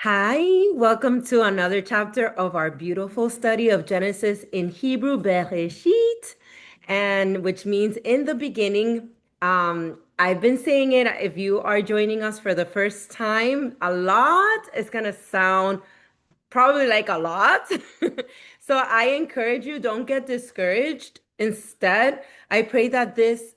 Hi, welcome to another chapter of our beautiful study of Genesis in Hebrew, Bereshit, and which means in the beginning. I've been saying it. If you are joining us for the first time, a lot is gonna sound probably like a lot. So I encourage you, don't get discouraged. Instead, I pray that this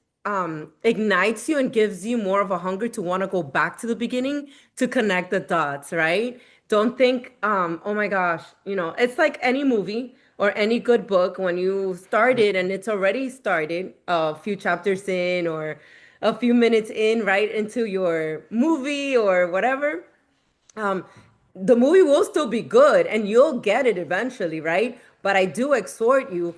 ignites you and gives you more of a hunger to want to go back to the beginning to connect the dots, right? Don't think, oh my gosh, it's like any movie or any good book when you start it and it's already started a few chapters in or a few minutes in, right into your movie or whatever. um, the movie will still be good and you'll get it eventually, right? But I do exhort you,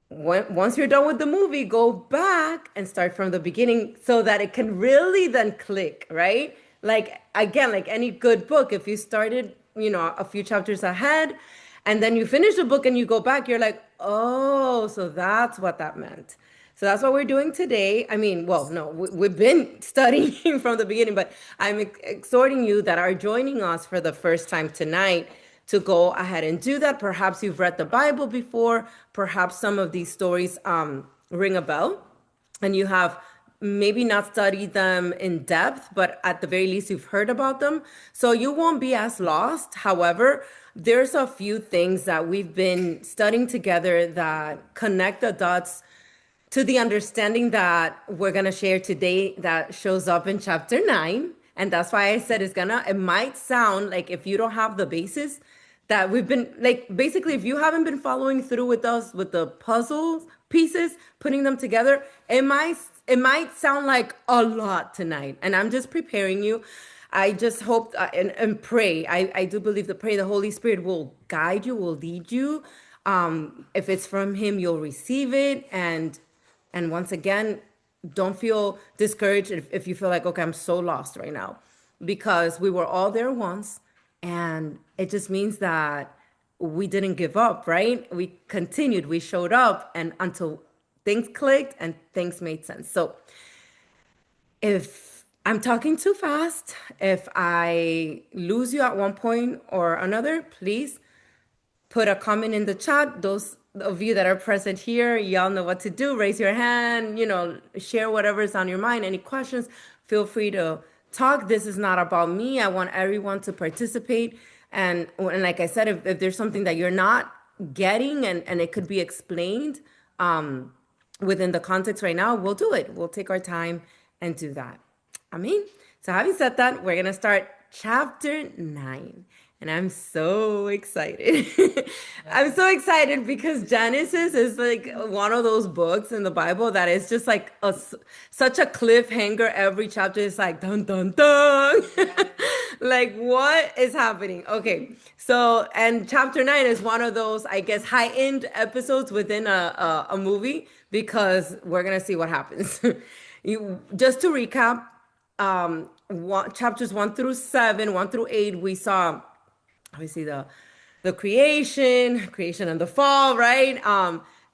once you're done with the movie, go back and start from the beginning so that it can really then click, right? Like, again, like any good book, if you started, a few chapters ahead and then you finish the book and you go back, you're like, oh, so that's what that meant. So that's what we're doing today. I mean, well, no, we've been studying from the beginning, but I'm exhorting you that are joining us for the first time tonight to go ahead and do that. Perhaps you've read the Bible before. Perhaps some of these stories ring a bell and you have maybe not studied them in depth, but at the very least, you've heard about them. So you won't be as lost. However, there's a few things that we've been studying together that connect the dots to the understanding that we're going to share today that shows up in chapter 9. And that's why I said it might sound like if you don't have the basis that we've been like, basically, if you haven't been following through with us with the puzzle pieces, putting them together, it might sound like a lot tonight. And I'm just preparing you. I just hope and pray. I do believe the pray the Holy Spirit will guide you, will lead you. If it's from Him, you'll receive it. And once again, don't feel discouraged if you feel like, okay, I'm so lost right now, because we were all there once. And it just means that we didn't give up, right? We continued, we showed up, and until things clicked and things made sense. So if I'm talking too fast, if I lose you at one point or another, please put a comment in the chat. Those of you that are present here, y'all know what to do. Raise your hand, share whatever's on your mind. Any questions, feel free to talk. This is not about me. I want everyone to participate. And like I said, if there's something that you're not getting and it could be explained within the context right now, we'll do it. We'll take our time and do that. I mean, so having said that, we're going to start chapter 9. And I'm so excited. I'm so excited because Genesis is like one of those books in the Bible that is just like such a cliffhanger. Every chapter is like, dun, dun, dun. Like, what is happening? Okay. So, and chapter 9 is one of those, I guess, high-end episodes within a movie because we're going to see what happens. Just to recap, chapters 1 through 7, 1 through 8, we saw obviously the creation and the fall, right?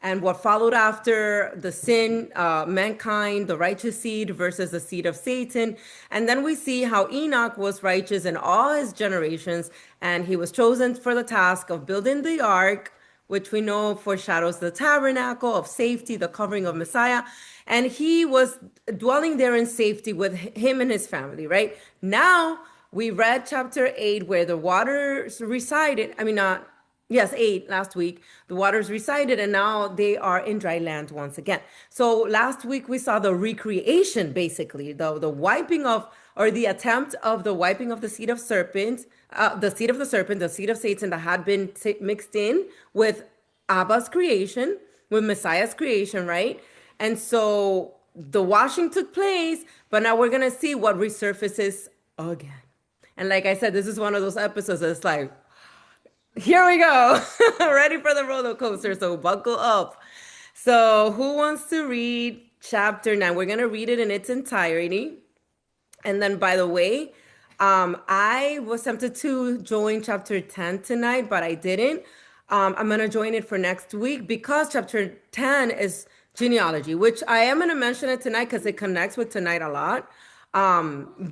And what followed after the sin, mankind, the righteous seed versus the seed of Satan. And then we see how Enoch was righteous in all his generations, and he was chosen for the task of building the ark, which we know foreshadows the tabernacle of safety, the covering of Messiah. And he was dwelling there in safety with him and his family, right? Now, we read chapter 8 where the waters resided. I mean, yes, 8 last week. The waters resided and now they are in dry land once again. So last week we saw the recreation, basically, the wiping of, or the attempt of the wiping of the seed of serpent, the seed of the serpent, the seed of Satan that had been mixed in with Abba's creation, with Messiah's creation, right? And so the washing took place, but now we're going to see what resurfaces again. And like I said, this is one of those episodes that's like, here we go, ready for the roller coaster. So buckle up. So who wants to read chapter 9? We're going to read it in its entirety. And then, by the way, I was tempted to join chapter 10 tonight, but I didn't. I'm going to join it for next week because chapter 10 is genealogy, which I am going to mention it tonight because it connects with tonight a lot.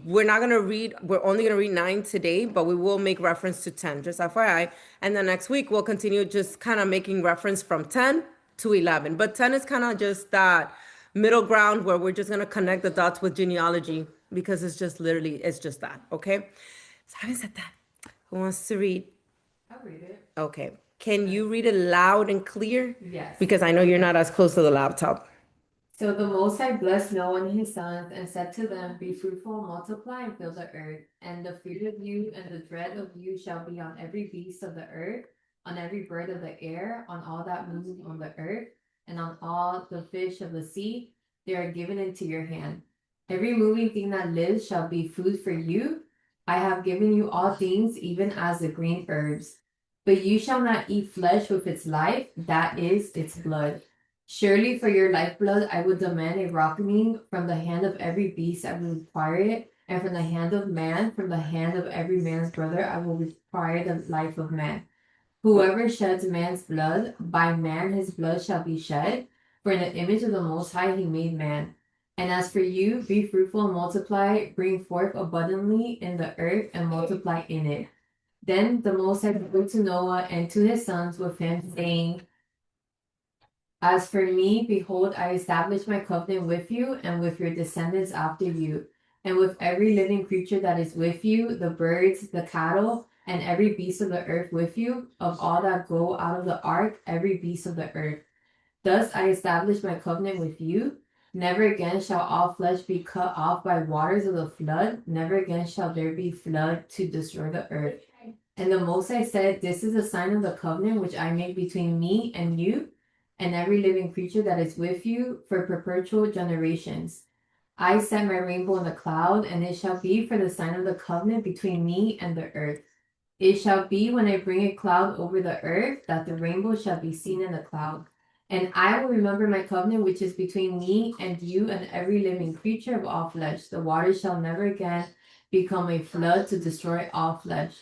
We're not going to read, we're only going to read 9 today, but we will make reference to 10, just FYI. And then next week, we'll continue just kind of making reference from 10 to 11. But 10 is kind of just that middle ground where we're just going to connect the dots with genealogy because it's just literally, it's just that. Okay. So having said that, who wants to read? I'll read it. Okay. Can you read it loud and clear? Yes. Because I know you're not as close to the laptop. So the Most High blessed Noah and his sons and said to them, Be fruitful, multiply, and fill the earth. And the fear of you and the dread of you shall be on every beast of the earth, on every bird of the air, on all that moves on the earth, and on all the fish of the sea. They are given into your hand. Every moving thing that lives shall be food for you. I have given you all things, even as the green herbs. But you shall not eat flesh with its life, that is, its blood. Surely for your lifeblood I will demand a reckoning from the hand of every beast I will require it, and from the hand of man, from the hand of every man's brother I will require the life of man. Whoever sheds man's blood, by man his blood shall be shed, for in the image of the Most High he made man. And as for you, be fruitful and multiply, bring forth abundantly in the earth and multiply in it. Then the Most High spoke to Noah and to his sons with him, saying, As for me, behold, I establish my covenant with you and with your descendants after you, and with every living creature that is with you, the birds, the cattle, and every beast of the earth with you, of all that go out of the ark, every beast of the earth. Thus I establish my covenant with you. Never again shall all flesh be cut off by waters of the flood. Never again shall there be flood to destroy the earth. And the Most High said, This is a sign of the covenant which I make between me and you and every living creature that is with you for perpetual generations. I set my rainbow in the cloud, and it shall be for the sign of the covenant between me and the earth. It shall be when I bring a cloud over the earth that the rainbow shall be seen in the cloud. And I will remember my covenant which is between me and you and every living creature of all flesh. The waters shall never again become a flood to destroy all flesh.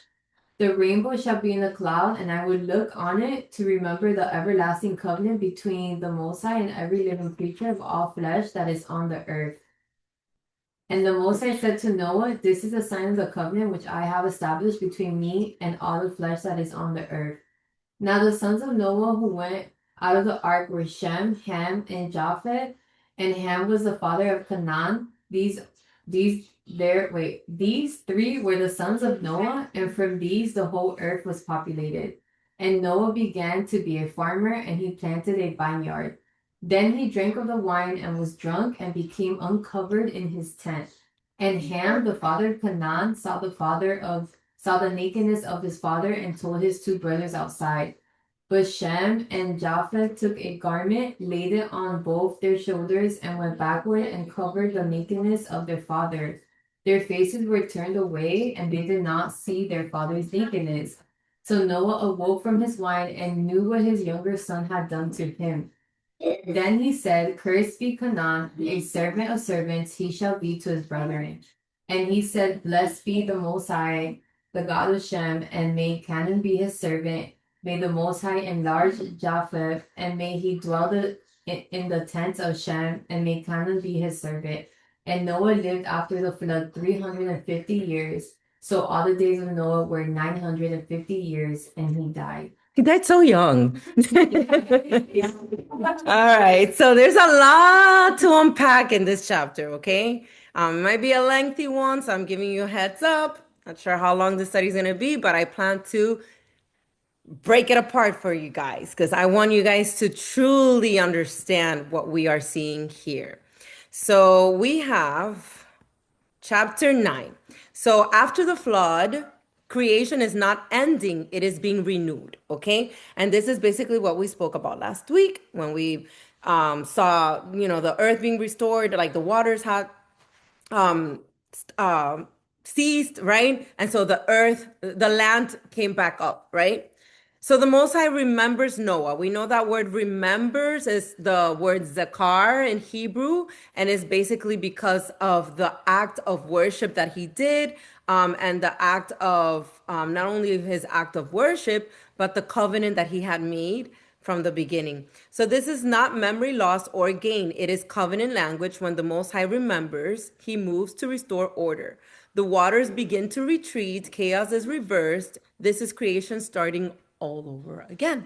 The rainbow shall be in the cloud, and I will look on it to remember the everlasting covenant between the Most High and every living creature of all flesh that is on the earth. And the Most High said to Noah, This is a sign of the covenant which I have established between me and all the flesh that is on the earth. Now the sons of Noah who went out of the ark were Shem, Ham, and Japheth, and Ham was the father of Canaan. These three were the sons of Noah, and from these the whole earth was populated. And Noah began to be a farmer, and he planted a vineyard. Then he drank of the wine and was drunk and became uncovered in his tent. And Ham, the father of Canaan, saw the nakedness of his father and told his two brothers outside. But Shem and Japheth took a garment, laid it on both their shoulders, and went backward and covered the nakedness of their father. Their faces were turned away, and they did not see their father's nakedness. So Noah awoke from his wine and knew what his younger son had done to him. Then he said, Cursed be Canaan, a servant of servants he shall be to his brethren. And he said, Blessed be the Most High, the God of Shem, and may Canaan be his servant. May the Most High enlarge Japheth, and may he dwell in the tents of Shem, and may Canaan be his servant. And Noah lived after the flood 350 years. So all the days of Noah were 950 years, and he died. He died so young. All right, so there's a lot to unpack in this chapter, okay? It might be a lengthy one, so I'm giving you a heads up. Not sure how long the study's gonna be, but I plan to break it apart for you guys because I want you guys to truly understand what we are seeing here. So we have chapter 9. So after the flood, creation is not ending, it is being renewed, okay? And this is basically what we spoke about last week when we saw, the earth being restored, like the waters had um, ceased, right? And so the land came back up, right? So the Most High remembers Noah. We know that word remembers is the word zakar in Hebrew, and is basically because of the act of worship that he did, and the act of not only his act of worship, but the covenant that he had made from the beginning. So this is not memory loss or gain. It is covenant language. When the Most High remembers, he moves to restore order. The waters begin to retreat. Chaos is reversed. This is creation starting all over again.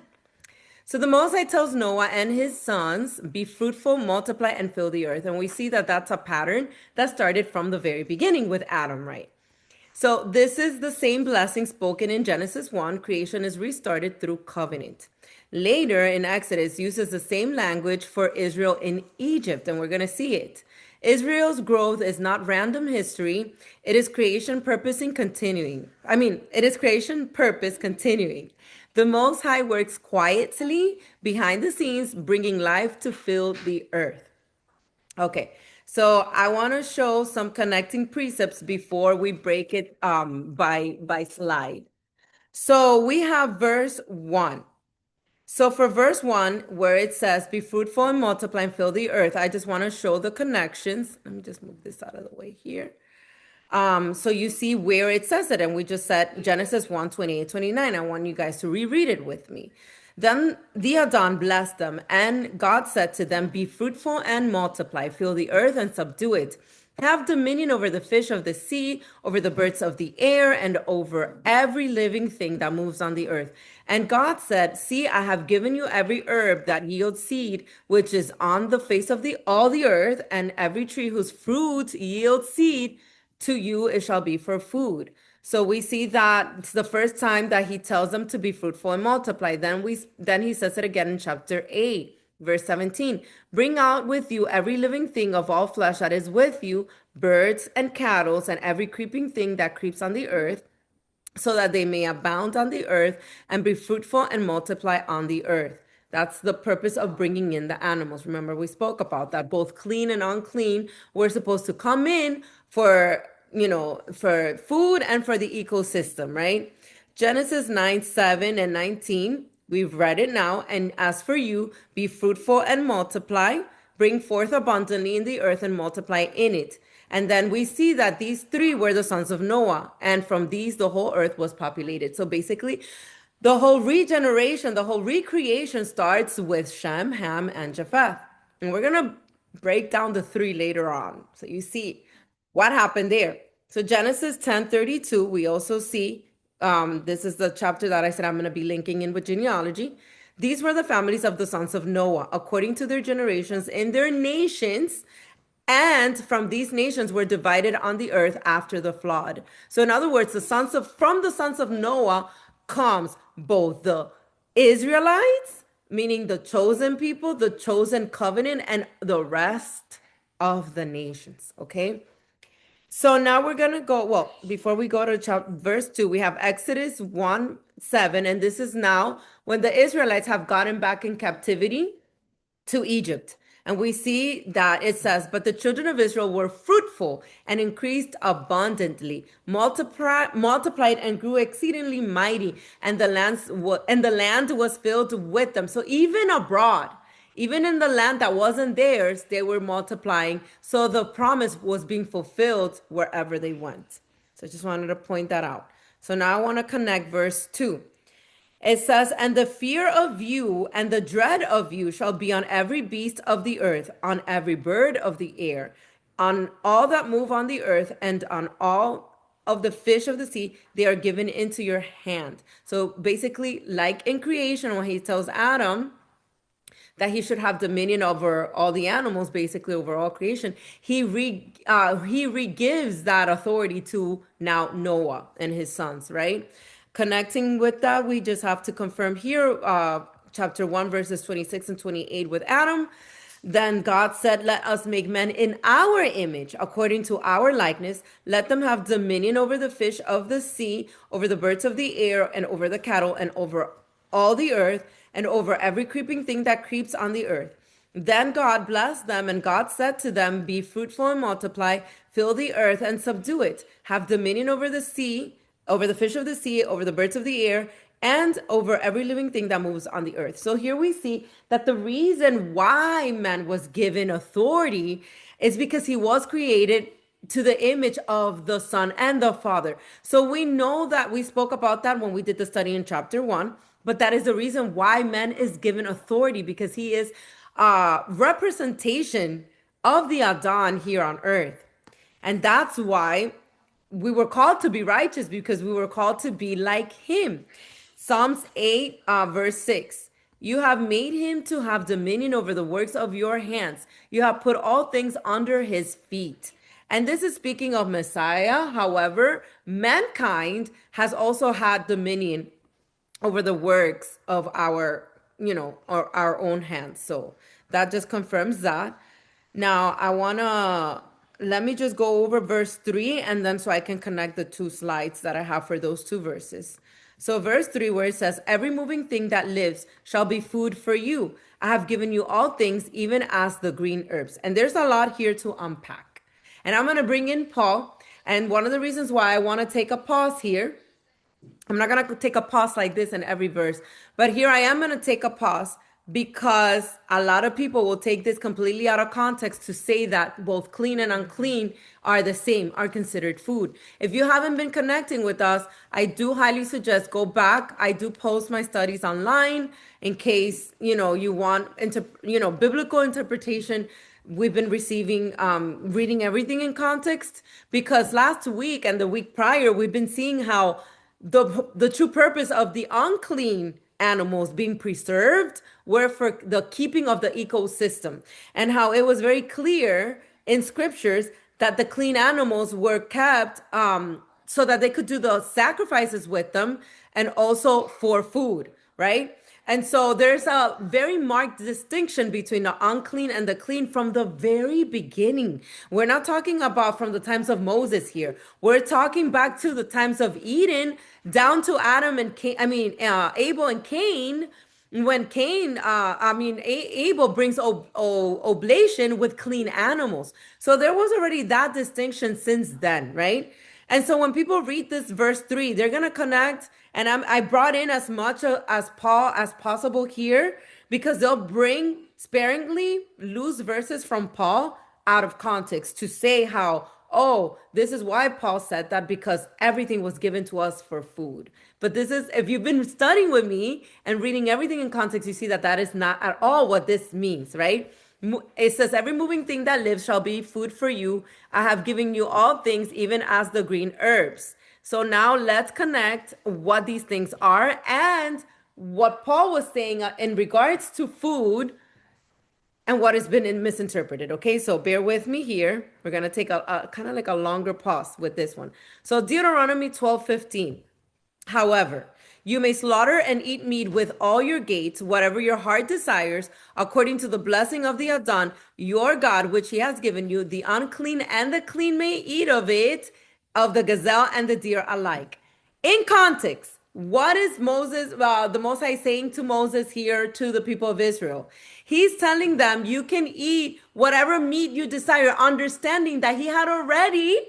So the Most High tells Noah and his sons, be fruitful, multiply, and fill the earth. And we see that that's a pattern that started from the very beginning with Adam, right? So this is the same blessing spoken in Genesis 1. Creation is restarted through covenant. Later in Exodus uses the same language for Israel in Egypt, and we're going to see it. Israel's growth is not random history. It is creation purpose in continuing. It is creation purpose continuing. The Most High works quietly behind the scenes, bringing life to fill the earth. Okay, so I want to show some connecting precepts before we break it by slide. So we have verse 1. So for verse 1, where it says, be fruitful and multiply and fill the earth, I just want to show the connections. Let me just move this out of the way here. So you see where it says it, and we just said Genesis 1, 28, 29. I want you guys to reread it with me. Then the Adon blessed them, and God said to them, be fruitful and multiply, fill the earth and subdue it. Have dominion over the fish of the sea, over the birds of the air, and over every living thing that moves on the earth. And God said, see, I have given you every herb that yields seed, which is on the face of all the earth, and every tree whose fruit yields seed, to you it shall be for food. So we see that it's the first time that he tells them to be fruitful and multiply. Then he says it again in chapter 8, verse 17. Bring out with you every living thing of all flesh that is with you, birds and cattle, and every creeping thing that creeps on the earth, so that they may abound on the earth and be fruitful and multiply on the earth. That's the purpose of bringing in the animals. Remember, we spoke about that. Both clean and unclean were supposed to come in for, for food and for the ecosystem, right? Genesis 9, 7 and 19. We've read it now. And as for you, be fruitful and multiply, bring forth abundantly in the earth and multiply in it. And then we see that these three were the sons of Noah, and from these the whole earth was populated. So basically, the whole regeneration, the whole recreation starts with Shem, Ham, and Japheth. And we're going to break down the three later on. So you see what happened there. So Genesis 10:32, we also see, this is the chapter that I said I'm going to be linking in with genealogy. These were the families of the sons of Noah, according to their generations in their nations, and from these nations were divided on the earth after the flood. So in other words, from the sons of Noah comes both the Israelites, meaning the chosen people, the chosen covenant, and the rest of the nations. Okay. So now we're going to go, well, before we go to verse 2, we have Exodus 1, 7, and this is now when the Israelites have gotten back in captivity to Egypt. And we see that it says, but the children of Israel were fruitful and increased abundantly, multiplied and grew exceedingly mighty, and the land was filled with them. So even abroad, even in the land that wasn't theirs, they were multiplying. So the promise was being fulfilled wherever they went. So I just wanted to point that out. So now I want to connect verse 2. It says, and the fear of you and the dread of you shall be on every beast of the earth, on every bird of the air, on all that move on the earth, and on all of the fish of the sea. They are given into your hand. So basically, like in creation, when he tells Adam that he should have dominion over all the animals, basically over all creation, he re-gives that authority to now Noah and his sons, right? Connecting with that, we just have to confirm here, chapter 1, verses 26 and 28 with Adam. Then God said, let us make men in our image, according to our likeness. Let them have dominion over the fish of the sea, over the birds of the air, and over the cattle, and over all the earth, and over every creeping thing that creeps on the earth. Then God blessed them, and God said to them, be fruitful and multiply, fill the earth and subdue it. Have dominion over the sea, over the fish of the sea, over the birds of the air, and over every living thing that moves on the earth. So here we see that the reason why man was given authority is because he was created to the image of the Son and the Father. So we know that we spoke about that when we did the study in chapter 1, But that is the reason why man is given authority, because he is a representation of the Adon here on earth. And that's why we were called to be righteous, because we were called to be like him. Psalms 8, verse 6. You have made him to have dominion over the works of your hands. You have put all things under his feet. And this is speaking of Messiah. However, mankind has also had dominion over the works of our own hands. So that just confirms that. Now I want to let me just go over verse 3, and then so I can connect the two slides that I have for those two verses. So verse 3, where it says, every moving thing that lives shall be food for you. I have given you all things, even as the green herbs. And there's a lot here to unpack. And I'm going to bring in Paul. And one of the reasons why I want to take a pause here, I'm not going to take a pause like this in every verse, but here I am going to take a pause because a lot of people will take this completely out of context to say that both clean and unclean are the same, are considered food. If you haven't been connecting with us, I do highly suggest go back. I do post my studies online in case, you want biblical interpretation. We've been receiving, reading everything in context, because last week and the week prior, we've been seeing how the true purpose of the unclean animals being preserved were for the keeping of the ecosystem, and how it was very clear in scriptures that the clean animals were kept so that they could do the sacrifices with them, and also for food, right? And so there's a very marked distinction between the unclean and the clean from the very beginning. We're not talking about from the times of Moses here. We're talking back to the times of Eden, down to Adam and Cain, Abel and Cain. When Abel brings oblation with clean animals. So there was already that distinction since then, right? And so when people read this verse 3, they're going to connect. And I brought in as much as Paul as possible here, because they'll bring sparingly loose verses from Paul out of context to say how, oh, this is why Paul said that, because everything was given to us for food. But this is, if you've been studying with me and reading everything in context, you see that that is not at all what this means, right? It says, every moving thing that lives shall be food for you. I have given you all things, even as the green herbs. So now let's connect what these things are and what Paul was saying in regards to food and what has been misinterpreted. Okay, so bear with me here. We're going to take a kind of like a longer pause with this one. So Deuteronomy 12:15. However, you may slaughter and eat meat with all your gates, whatever your heart desires, according to the blessing of the Adon, your God, which he has given you. The unclean and the clean may eat of it, of the gazelle and the deer alike. In context, what is the Most High saying to Moses here, to the people of Israel? He's telling them, you can eat whatever meat you desire, understanding that he had already,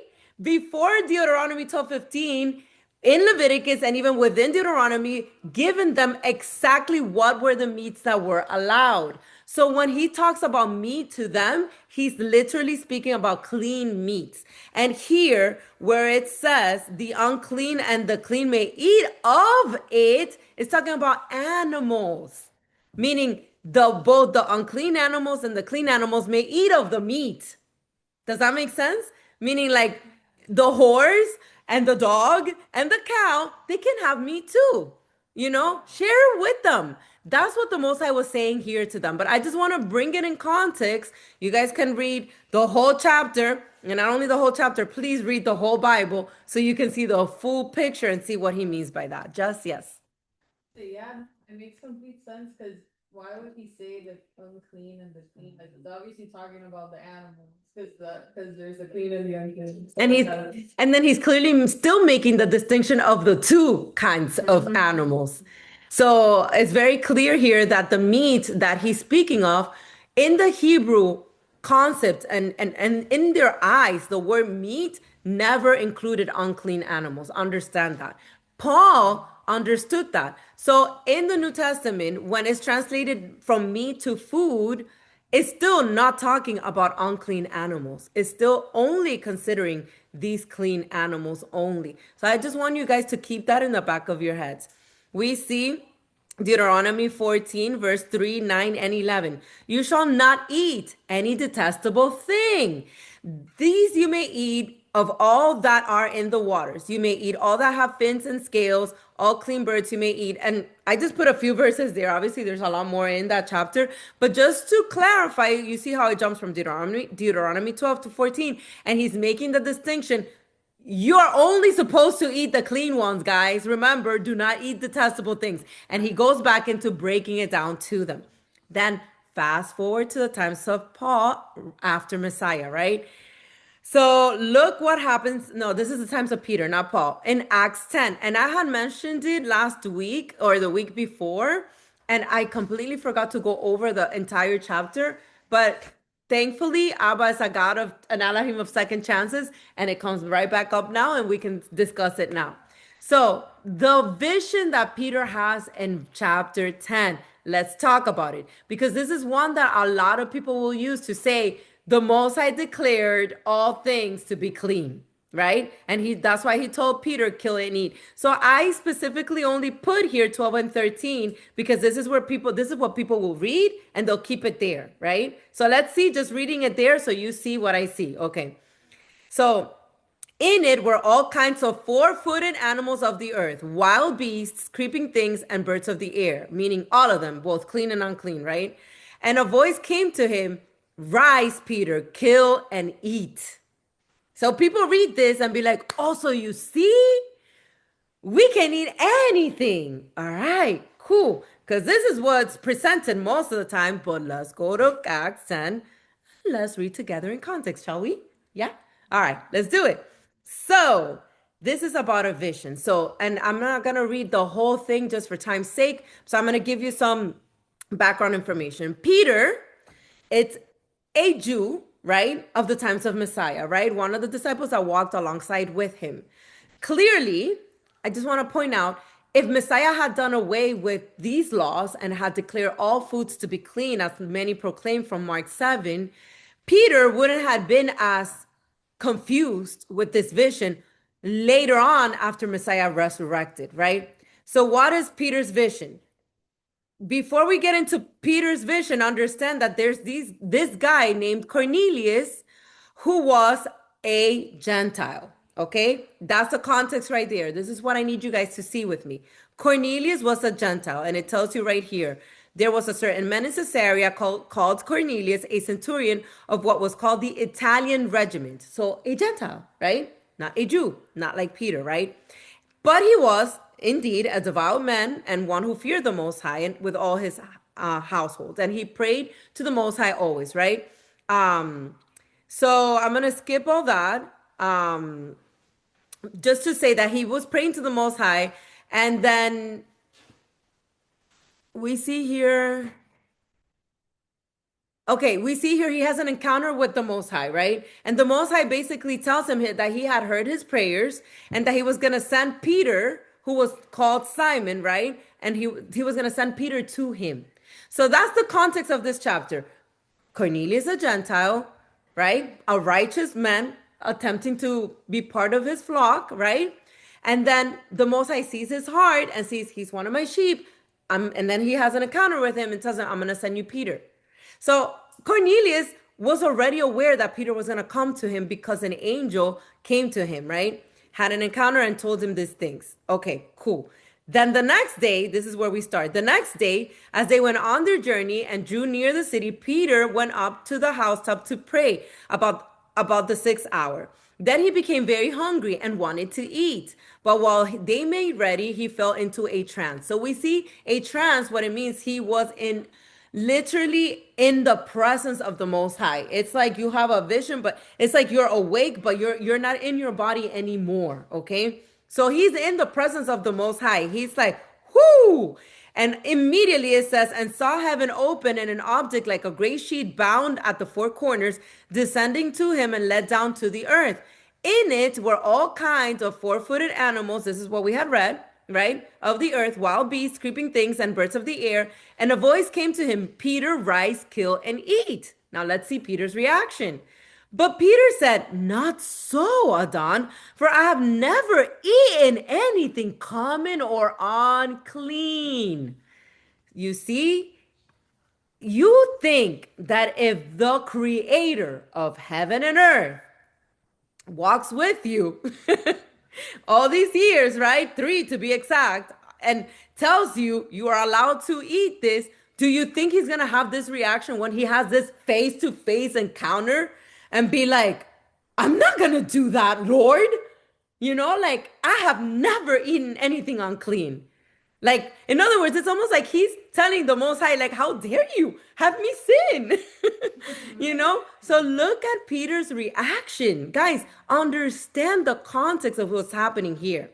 before Deuteronomy 12:15, in Leviticus and even within Deuteronomy, given them exactly what were the meats that were allowed. So when he talks about meat to them, he's literally speaking about clean meats. And here, where it says the unclean and the clean may eat of it, it's talking about animals, meaning both the unclean animals and the clean animals may eat of the meat. Does that make sense? Meaning, like, the horse and the dog and the cow, they can have meat too. Share it with them. That's what the Most High was saying here to them. But I just want to bring it in context. You guys can read the whole chapter, and not only the whole chapter, please read the whole Bible so you can see the full picture and see what he means by that. Just yes. Yeah, it makes complete sense, because why would he say the unclean and the clean? Like, it's obviously talking about the animals, because there's the clean and the unclean. And then he's clearly still making the distinction of the two kinds of animals. So it's very clear here that the meat that he's speaking of in the Hebrew concept, and in their eyes, the word meat never included unclean animals. Understand that. Paul understood that. So in the New Testament, when it's translated from meat to food, it's still not talking about unclean animals. It's still only considering these clean animals only. So I just want you guys to keep that in the back of your heads. We see Deuteronomy 14, verse 3, 9, and 11. You shall not eat any detestable thing. These you may eat of all that are in the waters. You may eat all that have fins and scales, all clean birds you may eat. And I just put a few verses there. Obviously, there's a lot more in that chapter. But just to clarify, you see how it jumps from Deuteronomy 12 to 14. And he's making the distinction. You're only supposed to eat the clean ones, guys. Remember, do not eat detestable things. And he goes back into breaking it down to them. Then fast forward to the times of Paul after Messiah, right? So look what happens. No, this is the times of Peter, not Paul, in Acts 10. And I had mentioned it last week or the week before, and I completely forgot to go over the entire chapter. But thankfully, Abba is a God of an Alahim of second chances, and it comes right back up now, and we can discuss it now. So the vision that Peter has in chapter 10, let's talk about it because this is one that a lot of people will use to say the Most High declared all things to be clean, right? And that's why he told Peter, kill and eat. So I specifically only put here 12 and 13 because this is what people will read and they'll keep it there, right? So let's see, just reading it there so you see what I see. Okay. So in it were all kinds of four-footed animals of the earth, wild beasts, creeping things, and birds of the air, meaning all of them, both clean and unclean, right? And a voice came to him, rise, Peter, kill and eat. So people read this and be like, oh, so you see, we can eat anything. All right, cool. Because this is what's presented most of the time. But let's go to Acts 10. Let's read together in context, shall we? Yeah? All right, let's do it. So, this is about a vision. So, and I'm not going to read the whole thing just for time's sake. So, I'm going to give you some background information. Peter, it's a Jew, right, of the times of Messiah, right? One of the disciples that walked alongside with him. Clearly, I just want to point out if Messiah had done away with these laws and had declared all foods to be clean, as many proclaim from Mark 7, Peter wouldn't have been as confused with this vision later on after Messiah resurrected, right? So, what is Peter's vision? Before we get into Peter's vision, understand that there's this guy named Cornelius who was a Gentile. Okay, that's the context right there. This is what I need you guys to see with me. Cornelius was a Gentile, and it tells you right here. There was a certain man in Caesarea called Cornelius, a centurion of what was called the Italian regiment. So a Gentile, right? Not a Jew, not like Peter, right? But he was indeed a devout man and one who feared the Most High and with all his household. And he prayed to the Most High always, right? So I'm going to skip all that just to say that he was praying to the Most High. And then we see here. Okay, we see here he has an encounter with the Most High, right? And the Most High basically tells him that he had heard his prayers and that he was going to send Peter, who was called Simon, right? And he was going to send Peter to him. So that's the context of this chapter. Cornelius, a Gentile, right? A righteous man attempting to be part of his flock, right? And then the Most High sees his heart and sees he's one of my sheep. And then he has an encounter with him and tells him, I'm going to send you Peter. So Cornelius was already aware that Peter was going to come to him because an angel came to him, right? Had an encounter and told him these things. Okay, cool. Then the next day, this is where we start. The next day, as they went on their journey and drew near the city, Peter went up to the housetop to pray about the 6th hour. Then he became very hungry and wanted to eat. But while they made ready, he fell into a trance. So we see a trance, what it means, he was literally in the presence of the Most High. It's like you have a vision, but it's like you're awake, but you're not in your body anymore. Okay. So he's in the presence of the Most High. He's like, whoo. And immediately it says, and saw heaven open and an object like a great sheet bound at the four corners, descending to him and led down to the earth. In it were all kinds of four-footed animals. This is what we had read, right? Of the earth, wild beasts, creeping things, and birds of the air. And a voice came to him, Peter, rise, kill, and eat. Now let's see Peter's reaction. But Peter said, not so, Adon, for I have never eaten anything common or unclean. You see, you think that if the creator of heaven and earth walks with you all these years, right? 3 to be exact, and tells you you are allowed to eat this, do you think he's going to have this reaction when he has this face to face encounter and be like, I'm not going to do that, Lord? You know, like, I have never eaten anything unclean. Like, in other words, it's almost like he's telling the Most High, like, how dare you have me sin? You know? So look at Peter's reaction. Guys, understand the context of what's happening here.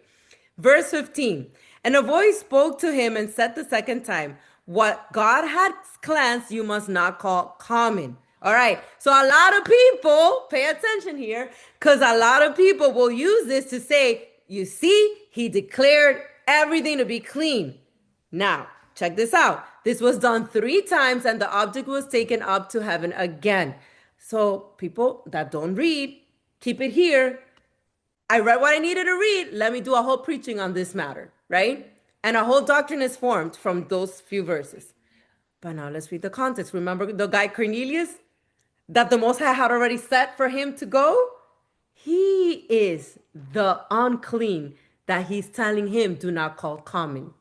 Verse 15. And a voice spoke to him and said the second time, what God had cleansed, you must not call common. All right. So a lot of people, pay attention here, because a lot of people will use this to say, you see, he declared everything to be clean. Now, check this out. This was done 3 times and the object was taken up to heaven again. So people that don't read, keep it here. I read what I needed to read. Let me do a whole preaching on this matter, right? And a whole doctrine is formed from those few verses. But now let's read the context. Remember the guy Cornelius that the Most High had already set for him to go? He is the unclean that he's telling him do not call common.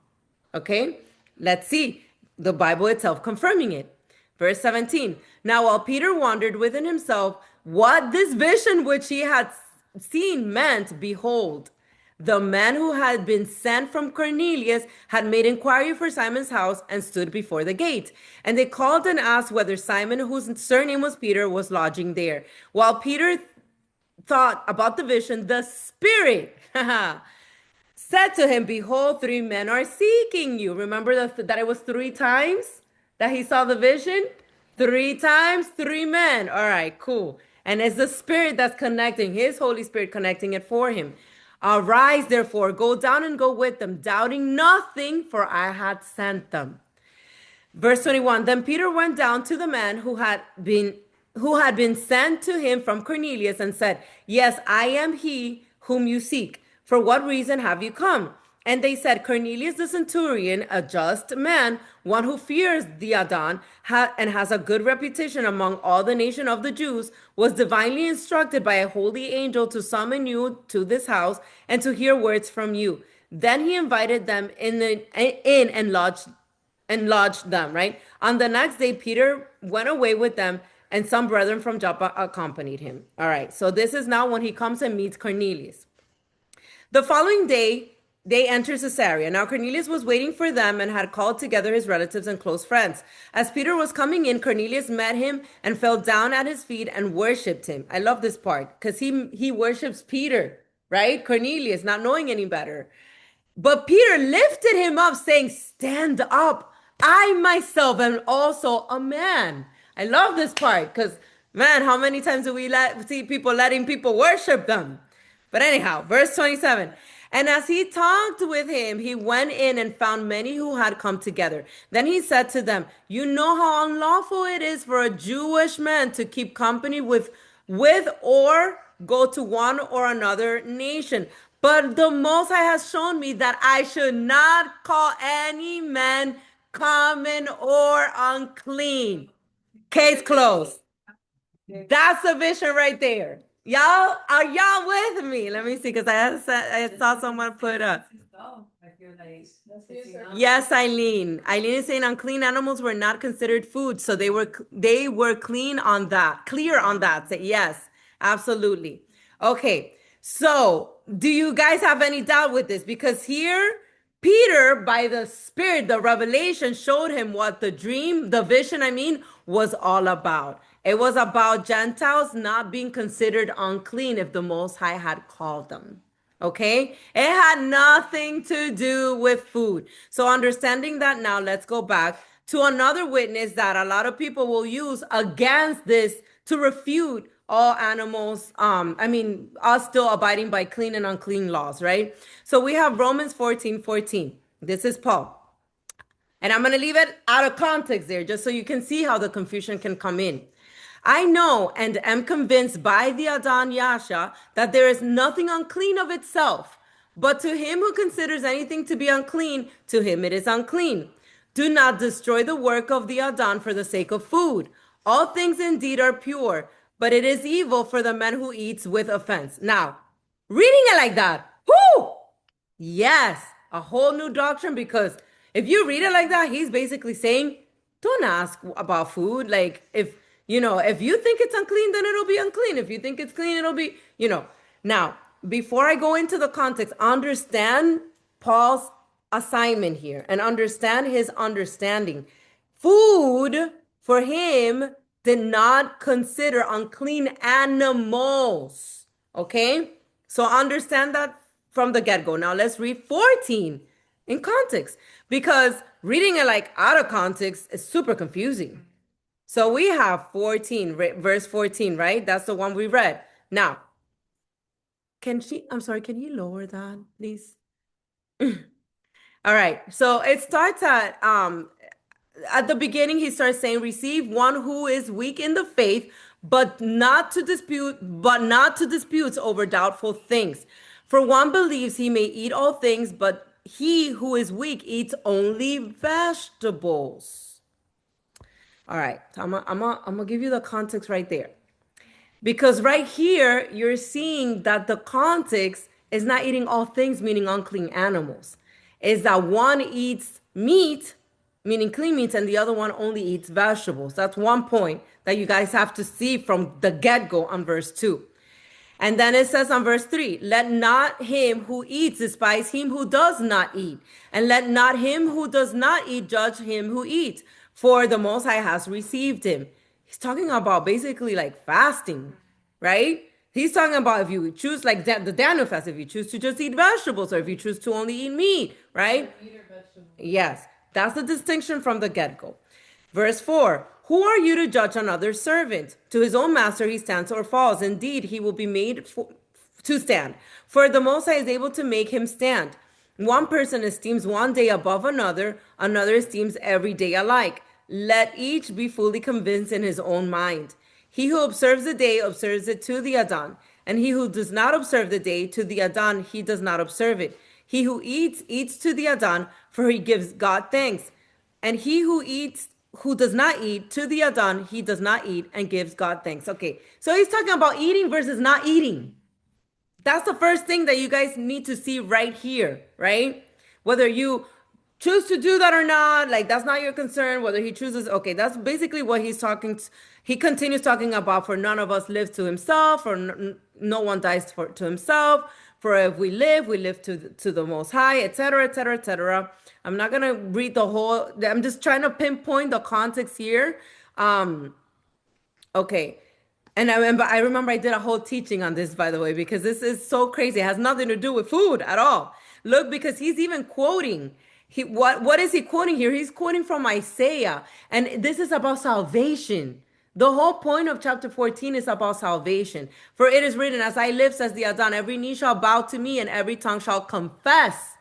Okay, let's see the Bible itself confirming it. Verse 17. Now, while Peter wondered within himself what this vision which he had seen meant, behold, the man who had been sent from Cornelius had made inquiry for Simon's house and stood before the gate. And they called and asked whether Simon, whose surname was Peter, was lodging there. While Peter thought about the vision, the Spirit said to him, behold, 3 men are seeking you. Remember that it was 3 times that he saw the vision? 3 times, 3 men. All right, cool. And it's the Spirit that's connecting, his Holy Spirit connecting it for him. Arise, therefore, go down and go with them, doubting nothing, for I had sent them. Verse 21. Then Peter went down to the man who had been sent to him from Cornelius and said, yes, I am he whom you seek. For what reason have you come? And they said, Cornelius the centurion, a just man, one who fears the Adon, and has a good reputation among all the nation of the Jews, was divinely instructed by a holy angel to summon you to this house and to hear words from you. Then he invited them in and lodged them, right? On the next day, Peter went away with them, and some brethren from Joppa accompanied him. All right, so this is now when he comes and meets Cornelius. The following day, they entered Caesarea. Now Cornelius was waiting for them and had called together his relatives and close friends. As Peter was coming in, Cornelius met him and fell down at his feet and worshipped him. I love this part because he worships Peter, right? Cornelius, not knowing any better. But Peter lifted him up, saying, stand up. I myself am also a man. I love this part because, man, how many times do we see people letting people worship them? But anyhow, verse 27. And as he talked with him, he went in and found many who had come together. Then he said to them, you know how unlawful it is for a Jewish man to keep company with or go to one or another nation. But the Most High has shown me that I should not call any man common or unclean. Case closed. That's the vision right there. Y'all, are y'all with me? Let me see, because I saw someone put up. Yes, Eileen. Eileen is saying unclean animals were not considered food, so they were clean on that, clear on that. Say yes, absolutely. Okay, so do you guys have any doubt with this? Because here, Peter, by the Spirit, the revelation showed him what the dream, the vision, was all about. It was about Gentiles not being considered unclean if the Most High had called them. Okay? It had nothing to do with food. So understanding that now, let's go back to another witness that a lot of people will use against this to refute all animals, us still abiding by clean and unclean laws, right? So we have Romans 14:14. This is Paul. And I'm going to leave it out of context there, just so you can see how the confusion can come in. I know and am convinced by the Adon Yasha that there is nothing unclean of itself, but to him who considers anything to be unclean, to him it is unclean. Do not destroy the work of the Adon for the sake of food. All things indeed are pure, but it is evil for the man who eats with offense. Now, reading it like that, whoo! Yes, a whole new doctrine, because if you read it like that, he's basically saying, don't ask about food. Like, if you think it's unclean, then it'll be unclean. If you think it's clean, it'll be. Now, before I go into the context, understand Paul's assignment here and understand his understanding. Food for him did not consider unclean animals. Okay? So understand that from the get go. Now let's read 14 in context, because reading it like out of context is super confusing. So we have 14, verse 14, right? That's the one we read. Now, I'm sorry, can you lower that, please? All right. So it starts at the beginning, he starts saying, receive one who is weak in the faith, but not to disputes over doubtful things. For one believes he may eat all things, but he who is weak eats only vegetables. All right. I'm gonna give you the context right there. Because right here, you're seeing that the context is not eating all things, meaning unclean animals. Is that one eats meat, meaning clean meats, and the other one only eats vegetables. That's one point that you guys have to see from the get go on verse 2. And then it says on verse 3, let not him who eats despise him who does not eat, and let not him who does not eat judge him who eats, for the Most High has received him. He's talking about basically like fasting, right? He's talking about if you choose like the Daniel fast, if you choose to just eat vegetables, or if you choose to only eat meat, right? Yes, that's the distinction from the get go. Verse 4, who are you to judge another's servant? To his own master he stands or falls. Indeed, he will be made to stand. For the Most High is able to make him stand. One person esteems one day above another, another esteems every day alike. Let each be fully convinced in his own mind. He who observes the day observes it to the Adon, and he who does not observe the day to the Adon, he does not observe it. He who eats, eats to the Adon, for he gives God thanks. And he who does not eat, to the Adon, he does not eat and gives God thanks. Okay, so he's talking about eating versus not eating. That's the first thing that you guys need to see right here, right? Whether you choose to do that or not, like that's not your concern. Whether he chooses, okay, that's basically what he's talking. He continues talking about, for none of us lives to himself, or no one dies to himself. For if we live to the Most High, etc., etc., etc. I'm not gonna read the whole. I'm just trying to pinpoint the context here. Okay. And I remember I did a whole teaching on this, by the way, because this is so crazy. It has nothing to do with food at all. Look, because he's even quoting. What is he quoting here? He's quoting from Isaiah. And this is about salvation. The whole point of chapter 14 is about salvation. For it is written, as I live, says the Adon, every knee shall bow to me, and every tongue shall confess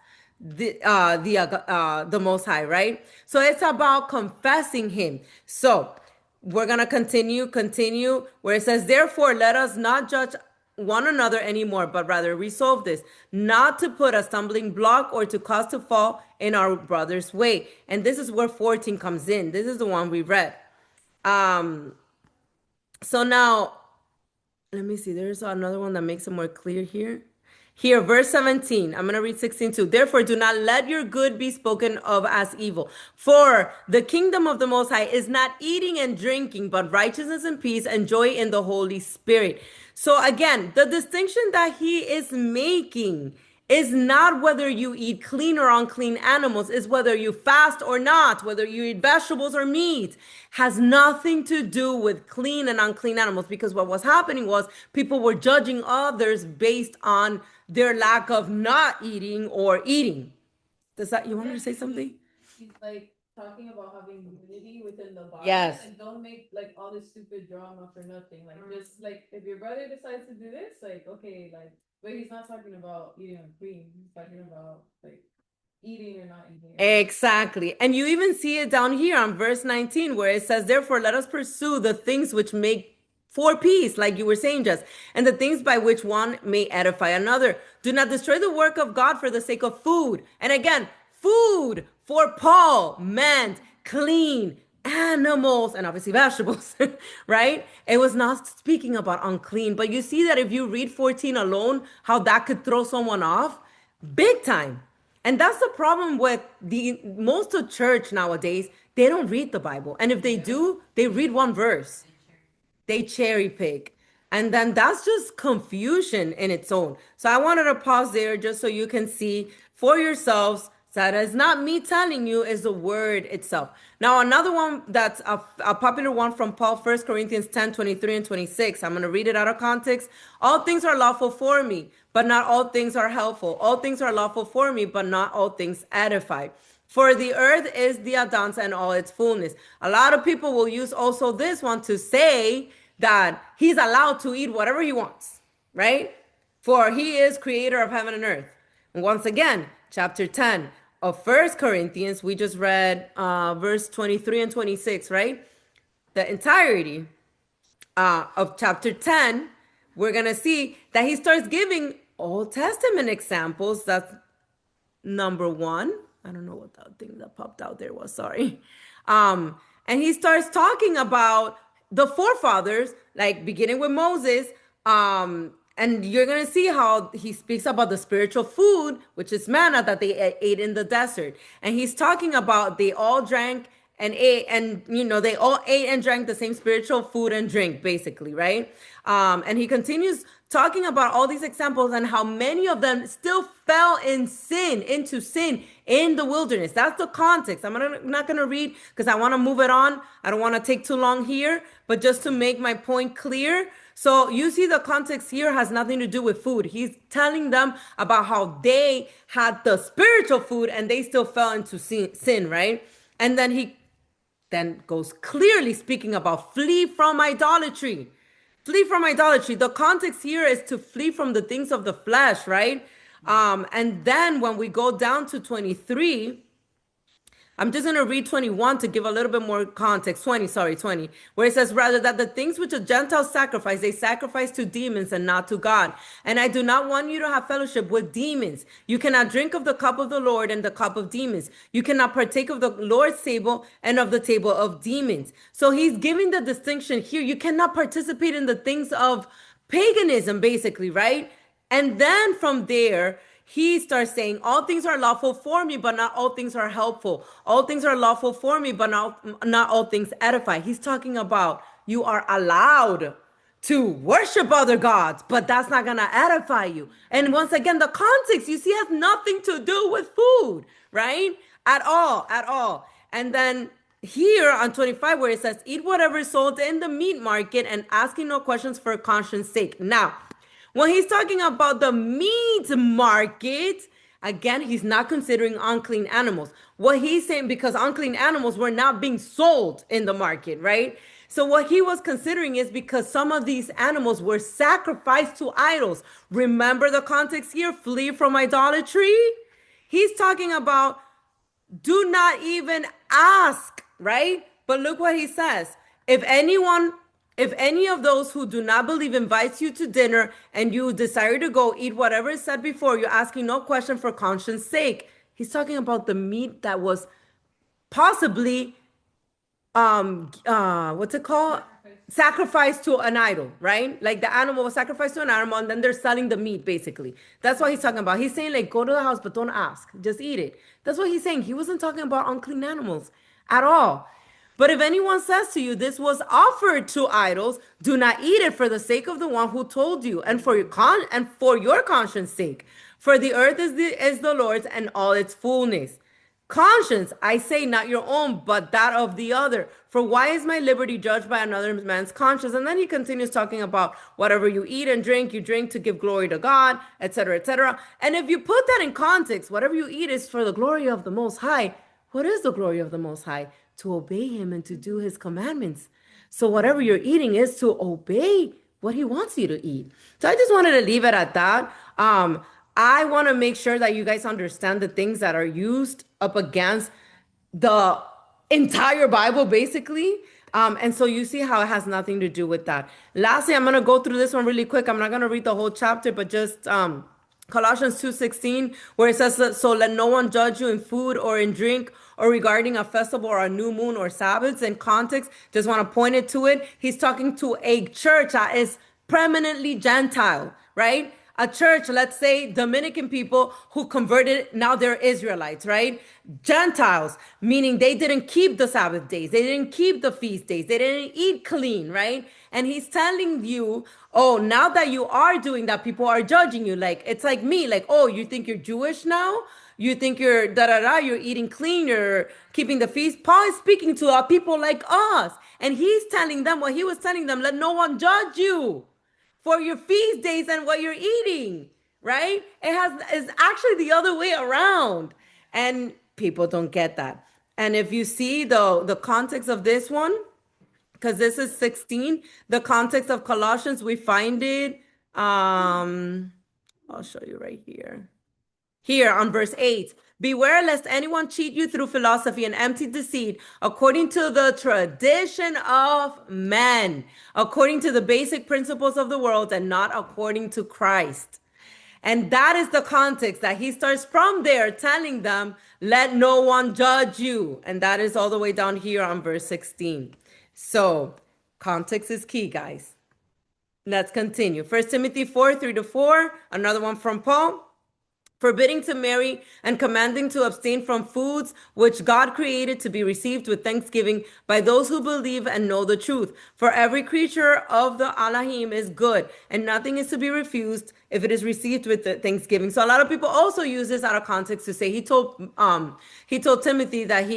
the Most High, right? So it's about confessing him. So we're gonna continue where it says, therefore, let us not judge one another anymore, but rather resolve this, not to put a stumbling block or to cause to fall in our brother's way. And this is where 14 comes in. This is the one we read. So now let me see. There's another one that makes it more clear here. Here, verse 17. I'm going to read 16 too. Therefore, do not let your good be spoken of as evil. For the kingdom of the Most High is not eating and drinking, but righteousness and peace and joy in the Holy Spirit. So again, the distinction that he is making is not whether you eat clean or unclean animals, is whether you fast or not, whether you eat vegetables or meat. Has nothing to do with clean and unclean animals, because what was happening was people were judging others based on their lack of not eating or eating. You want me to say something? He's like talking about having unity within the body. Yes. And don't make like all this stupid drama for nothing. Like just like if your brother decides to do this, like okay, like but he's not talking about eating unclean. He's talking about like eating or not eating. Exactly. And you even see it down here on verse 19, where it says, therefore, let us pursue the things which make for peace, like you were saying, Jess, and the things by which one may edify another. Do not destroy the work of God for the sake of food. And again, food for Paul meant clean animals and obviously vegetables, right? It was not speaking about unclean. But you see that if you read 14 alone, how that could throw someone off big time. And that's the problem with the most of church nowadays. They don't read the Bible. And if they do, they read one verse, they cherry pick. And then that's just confusion in its own. So I wanted to pause there just so you can see for yourselves that is not me telling you, is the word itself. Now, another one that's a popular one from Paul, 1 Corinthians 10:23 and 26. I'm going to read it out of context. All things are lawful for me, but not all things are helpful. All things are lawful for me, but not all things edify. For the earth is the Adon's and all its fullness. A lot of people will use also this one to say that he's allowed to eat whatever he wants, right? For he is creator of heaven and earth. And once again, chapter 10 of 1 Corinthians, we just read verse 23 and 26, right? The entirety of chapter 10, we're going to see that he starts giving Old Testament examples. That's number one. I don't know what that thing that popped out there was, sorry. And he starts talking about the forefathers, like beginning with Moses. And you're going to see how he speaks about the spiritual food, which is manna that they ate in the desert. And he's talking about they all drank and ate, and they all ate and drank the same spiritual food and drink, basically, right? And he continues talking about all these examples and how many of them still fell into sin in the wilderness. That's the context. I'm not going to read because I want to move it on. I don't want to take too long here, but just to make my point clear. So you see the context here has nothing to do with food. He's telling them about how they had the spiritual food and they still fell into sin, right? And then he then goes clearly speaking about flee from idolatry. Flee from idolatry. The context here is to flee from the things of the flesh, right? And then when we go down to 23, I'm just going to read 21 to give a little bit more context. 20, where it says, rather that the things which the Gentiles sacrifice, they sacrifice to demons and not to God. And I do not want you to have fellowship with demons. You cannot drink of the cup of the Lord and the cup of demons. You cannot partake of the Lord's table and of the table of demons. So he's giving the distinction here. You cannot participate in the things of paganism, basically, right? And then from there, he starts saying, all things are lawful for me, but not all things are helpful. All things are lawful for me, but not all things edify. He's talking about you are allowed to worship other gods, but that's not going to edify you. And once again, the context, you see, has nothing to do with food, right? At all, at all. And then here on 25, where it says, eat whatever is sold in the meat market and asking no questions for conscience sake. Now, when he's talking about the meat market, again, he's not considering unclean animals. What he's saying, because unclean animals were not being sold in the market, right? So what he was considering is because some of these animals were sacrificed to idols. Remember the context here, flee from idolatry. He's talking about do not even ask, right? But look what he says. If any of those who do not believe invites you to dinner and you desire to go eat whatever is said before you, asking no question for conscience sake. He's talking about the meat that was possibly what's it called? Sacrificed to an idol, right? Like the animal was sacrificed to an animal and then they're selling the meat, basically. That's what he's talking about. He's saying, like, go to the house, but don't ask. Just eat it. That's what he's saying. He wasn't talking about unclean animals at all. But if anyone says to you, this was offered to idols, do not eat it for the sake of the one who told you, and for your conscience sake. For the earth is the Lord's and all its fullness. Conscience, I say, not your own, but that of the other. For why is my liberty judged by another man's conscience? And then he continues talking about whatever you eat and drink, you drink to give glory to God, etc., etc. And if you put that in context, whatever you eat is for the glory of the Most High. What is the glory of the Most High? To obey him and to do his commandments. So whatever you're eating is to obey what he wants you to eat. So I just wanted to leave it at that. I want to make sure that you guys understand the things that are used up against the entire Bible, basically. And so you see how it has nothing to do with that. Lastly, I'm going to go through this one really quick. I'm not going to read the whole chapter, but just Colossians 2:16, where it says, so let no one judge you in food or in drink or regarding a festival or a new moon or Sabbaths. In context, just want to point it to it. He's talking to a church that is preeminently Gentile, right? A church, let's say Dominican people who converted, now they're Israelites, right? Gentiles, meaning they didn't keep the Sabbath days, they didn't keep the feast days, they didn't eat clean, right? And he's telling you, oh, now that you are doing that, people are judging you. Like, it's like me, like, oh, you think you're Jewish now? You think you're da da da, you're eating clean, you're keeping the feast. Paul is speaking to people like us, and he's telling them what he was telling them, let no one judge you for your feast days and what you're eating, right? It's actually the other way around. And people don't get that. And if you see the context of this one, because this is 16, the context of Colossians, we find it. I'll show you right here. Here on verse 8, beware lest anyone cheat you through philosophy and empty deceit, according to the tradition of men, according to the basic principles of the world, and not according to Christ. And that is the context that he starts from there, telling them, let no one judge you. And that is all the way down here on verse 16. So, context is key, guys. Let's continue. 1 Timothy 4:3-4, another one from Paul. Forbidding to marry and commanding to abstain from foods which God created to be received with thanksgiving by those who believe and know the truth. For every creature of the Alahim is good, and nothing is to be refused if it is received with thanksgiving. So a lot of people also use this out of context to say he told Timothy that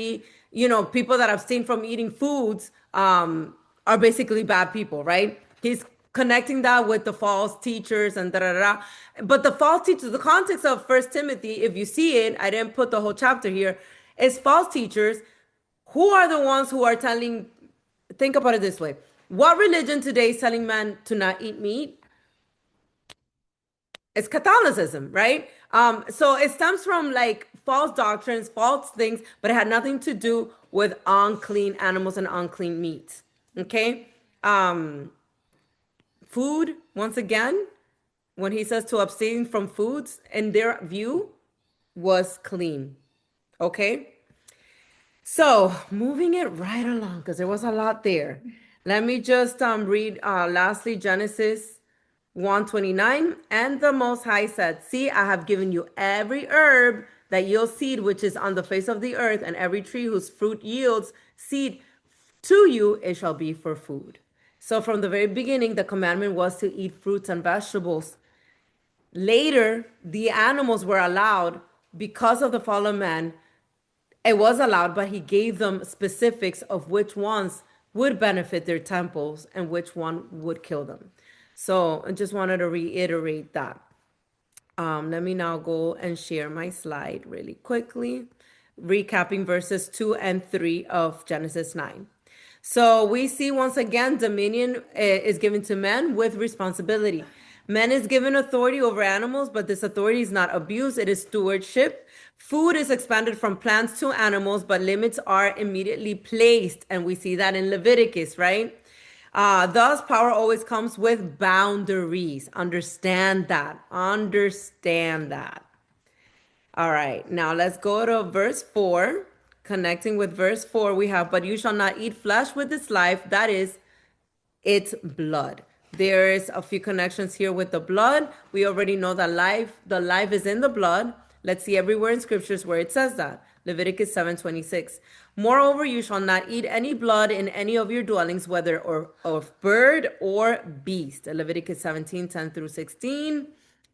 people that abstain from eating foods are basically bad people, right? He's connecting that with the false teachers and da da da. But the false teachers, the context of First Timothy, if you see it, I didn't put the whole chapter here, is false teachers who are the ones who are telling, think about it this way. What religion today is telling men to not eat meat? It's Catholicism, right? So it stems from like false doctrines, false things, but it had nothing to do with unclean animals and unclean meats. Okay? Food, once again, when he says to abstain from foods, in their view, was clean. Okay? So moving it right along, because there was a lot there. Let me just read lastly Genesis 1:29. And the Most High said, see, I have given you every herb that yields seed, which is on the face of the earth, and every tree whose fruit yields seed to you, it shall be for food. So from the very beginning, the commandment was to eat fruits and vegetables. Later, the animals were allowed because of the fall of man. It was allowed, but he gave them specifics of which ones would benefit their temples and which one would kill them. So I just wanted to reiterate that. Let me now go and share my slide really quickly, recapping verses 2 and 3 of Genesis 9. So we see once again, dominion is given to men with responsibility. Man is given authority over animals, but this authority is not abused, it is stewardship. Food is expanded from plants to animals, but limits are immediately placed. And we see that in Leviticus, right? Thus, power always comes with boundaries. Understand that. Understand that. All right, now let's go to verse 4. Connecting with verse 4, we have, but you shall not eat flesh with its life, that is, its blood. There's a few connections here with the blood. We already know that the life is in the blood. Let's see everywhere in scriptures where it says that. Leviticus 7:26. Moreover, you shall not eat any blood in any of your dwellings, whether of bird or beast. Leviticus 17:10-16.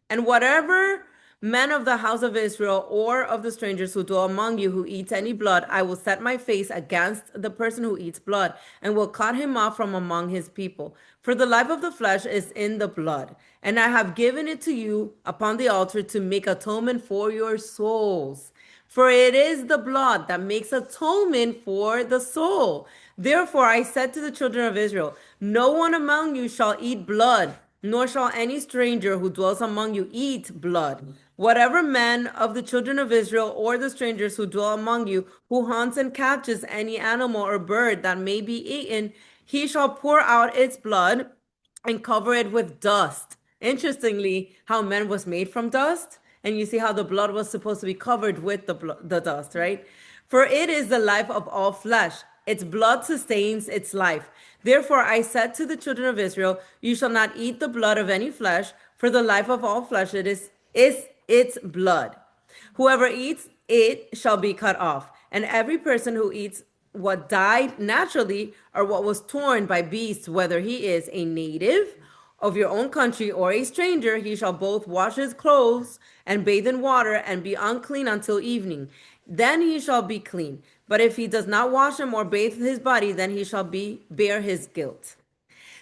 And whatever men of the house of Israel or of the strangers who dwell among you who eats any blood, I will set my face against the person who eats blood and will cut him off from among his people. For the life of the flesh is in the blood, and I have given it to you upon the altar to make atonement for your souls. For it is the blood that makes atonement for the soul. Therefore I said to the children of Israel, no one among you shall eat blood, nor shall any stranger who dwells among you eat blood. Whatever man of the children of Israel or the strangers who dwell among you, who hunts and catches any animal or bird that may be eaten, he shall pour out its blood and cover it with dust. Interestingly, how man was made from dust, and you see how the blood was supposed to be covered with the dust, right? For it is the life of all flesh. Its blood sustains its life. Therefore, I said to the children of Israel, you shall not eat the blood of any flesh, for the life of all flesh is its blood. Whoever eats it shall be cut off. And every person who eats what died naturally or what was torn by beasts, whether he is a native of your own country or a stranger, he shall both wash his clothes and bathe in water and be unclean until evening. Then he shall be clean. But if he does not wash him or bathe his body, then he shall bear his guilt.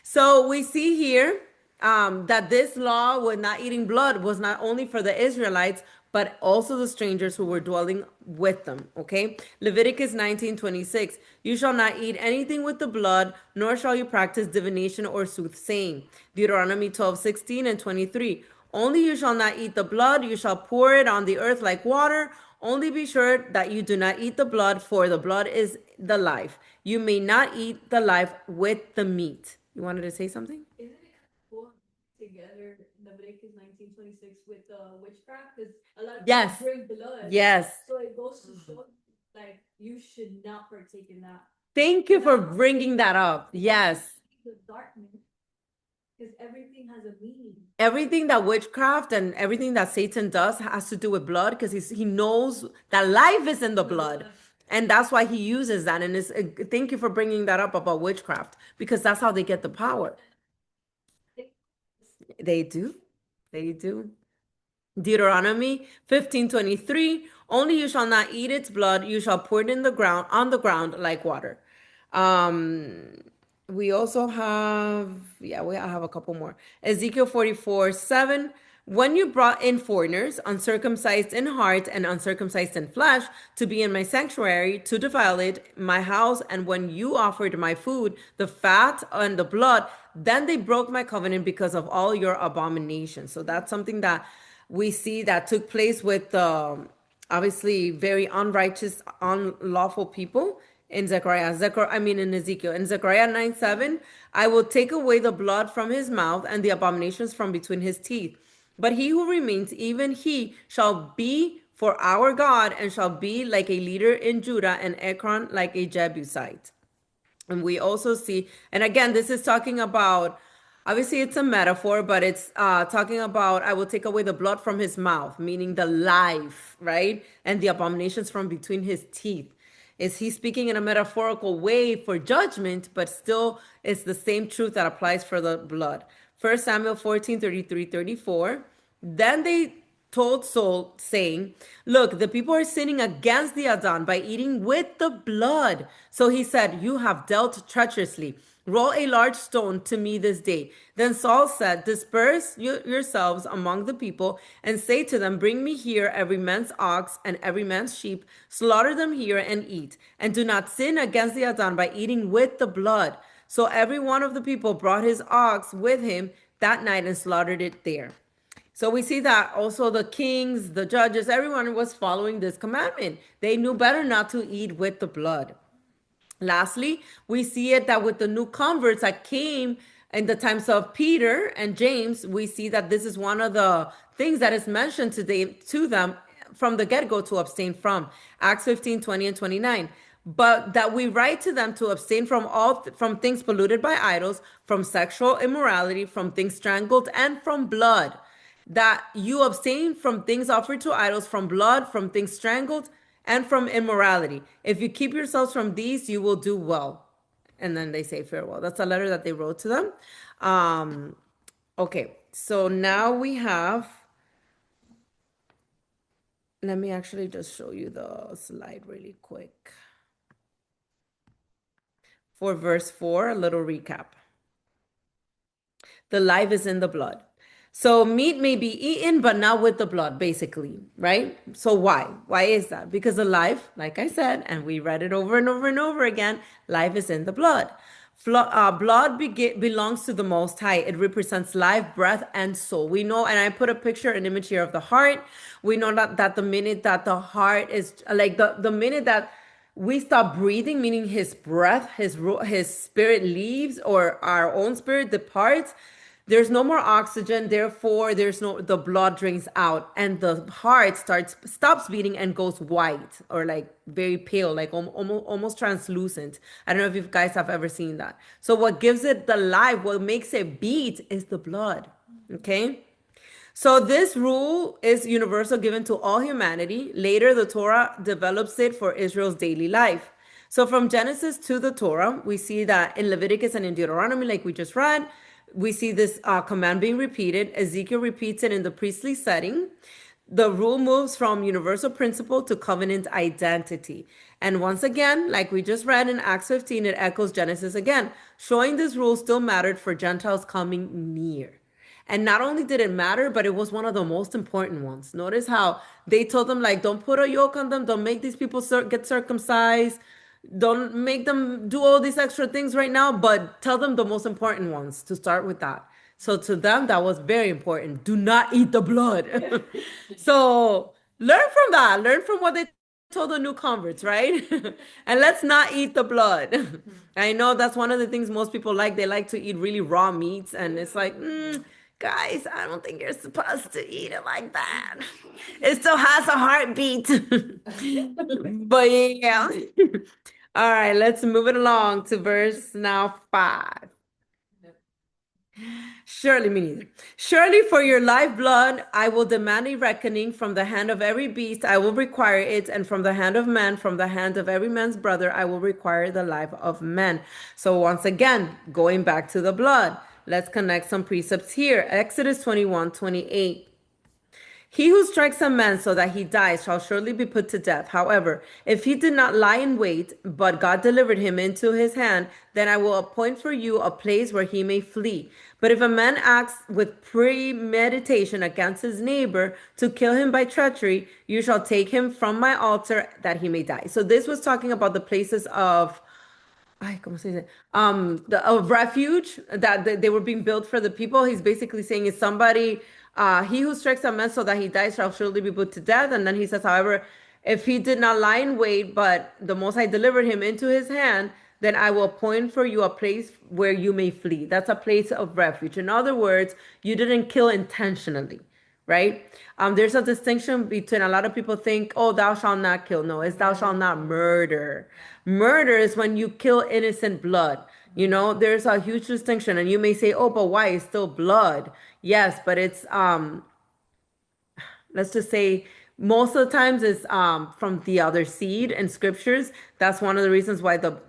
So we see here that this law with not eating blood was not only for the Israelites, but also the strangers who were dwelling with them. Okay. Leviticus 19:26. You shall not eat anything with the blood, nor shall you practice divination or soothsaying. Deuteronomy 12:16 and 23. Only you shall not eat the blood, you shall pour it on the earth like water. Only be sure that you do not eat the blood, for the blood is the life. You may not eat the life with the meat. You wanted to say something? Isn't it cool together Leviticus 19:26 with witchcraft? Because a lot of people Yes. drink blood. Yes. So it goes to show like you should not partake in that. Thank you for bringing that up. Yes. The darkness, because everything has a meaning. Everything that witchcraft and everything that Satan does has to do with blood because he knows that life is in the blood. And that's why he uses that. And thank you for bringing that up about witchcraft because that's how they get the power. They do. They do. Deuteronomy 15:23. Only you shall not eat its blood, you shall pour it in the ground on the ground like water. Um we also have, yeah, I have a couple more. Ezekiel 44:7. When you brought in foreigners, uncircumcised in heart and uncircumcised in flesh, to be in my sanctuary, to defile it, my house, and when you offered my food, the fat and the blood, then they broke my covenant because of all your abominations. So that's something that we see that took place with obviously very unrighteous, unlawful people in in Ezekiel. In Zechariah 9:7, I will take away the blood from his mouth and the abominations from between his teeth. But he who remains, even he, shall be for our God and shall be like a leader in Judah and Ekron like a Jebusite. And we also see, and again, this is talking about, obviously it's a metaphor, but it's talking about, I will take away the blood from his mouth, meaning the life, right? And the abominations from between his teeth. Is he speaking in a metaphorical way for judgment, but still it's the same truth that applies for the blood. 1 Samuel 14:33-34. Then they told Saul, saying, look, the people are sinning against the Adon by eating with the blood. So he said, you have dealt treacherously. Roll a large stone to me this day. Then Saul said, disperse yourselves among the people and say to them, bring me here every man's ox and every man's sheep, slaughter them here and eat, and do not sin against the Adon by eating with the blood. So every one of the people brought his ox with him that night and slaughtered it there. So we see that also the kings, the judges, everyone was following this commandment. They knew better not to eat with the blood. Lastly, we see it that with the new converts that came in the times of Peter and James, we see that this is one of the things that is mentioned today to them from the get-go to abstain from. Acts 15:20-29. But that we write to them to abstain from things polluted by idols, from sexual immorality, from things strangled, and from blood. That you abstain from things offered to idols, from blood, from things strangled, and from immorality. If you keep yourselves from these, you will do well. And then they say farewell. That's a letter that they wrote to them. Okay, so now we have, let me actually just show you the slide really quick. For verse 4, a little recap. The life is in the blood. So meat may be eaten, but not with the blood, basically, right? So why? Why is that? Because the life, like I said, and we read it over and over and over again, life is in the blood. Blood belongs to the Most High. It represents life, breath, and soul. We know, and I put a picture, an image here of the heart. We know that the minute that the heart is, like the minute that we stop breathing, meaning his breath, his spirit leaves, or our own spirit departs, There's no more oxygen, therefore the blood drains out and the heart stops beating and goes white or like very pale, like almost translucent. I don't know if you guys have ever seen that. So what gives it the life, what makes it beat is the blood. Okay? So this rule is universal, given to all humanity. Later, the Torah develops it for Israel's daily life. So from Genesis to the Torah, we see that in Leviticus and in Deuteronomy, like we just read, we see this command being repeated. Ezekiel repeats it in the priestly setting. The rule moves from universal principle to covenant identity. And once again, like we just read in Acts 15, it echoes Genesis again, showing this rule still mattered for Gentiles coming near. And not only did it matter, but it was one of the most important ones. Notice how they told them, like, don't put a yoke on them, don't make these people get circumcised, don't make them do all these extra things right now, but tell them the most important ones to start with that. So to them, that was very important. Do not eat the blood. So learn from that. Learn from what they told the new converts, right? And let's not eat the blood. I know that's one of the things most people like. They like to eat really raw meats, and it's like, guys, I don't think you're supposed to eat it like that. It still has a heartbeat. But yeah. All right, let's move it along to verse now 5. Surely, me neither. Surely for your lifeblood, I will demand a reckoning from the hand of every beast. I will require it, and from the hand of man, from the hand of every man's brother, I will require the life of men. So once again, going back to the blood, let's connect some precepts here. Exodus 21:28. He who strikes a man so that he dies shall surely be put to death. However, if he did not lie in wait, but God delivered him into his hand, then I will appoint for you a place where he may flee. But if a man acts with premeditation against his neighbor to kill him by treachery, you shall take him from my altar that he may die. So this was talking about the places of ay, ¿cómo se dice? The of refuge that they were being built for the people. He's basically saying is somebody, he who strikes a man so that he dies shall surely be put to death. And then he says, however, if he did not lie in wait, but the Most High delivered him into his hand, then I will appoint for you a place where you may flee. That's a place of refuge. In other words, you didn't kill intentionally, right? There's a distinction between a lot of people think, oh, thou shalt not kill. No, it's thou shalt not murder. Murder is when you kill innocent blood. You know, there's a huge distinction. And you may say, oh, but why? It's still blood. Yes, but it's let's just say most of the times is from the other seed in scriptures. That's one of the reasons why the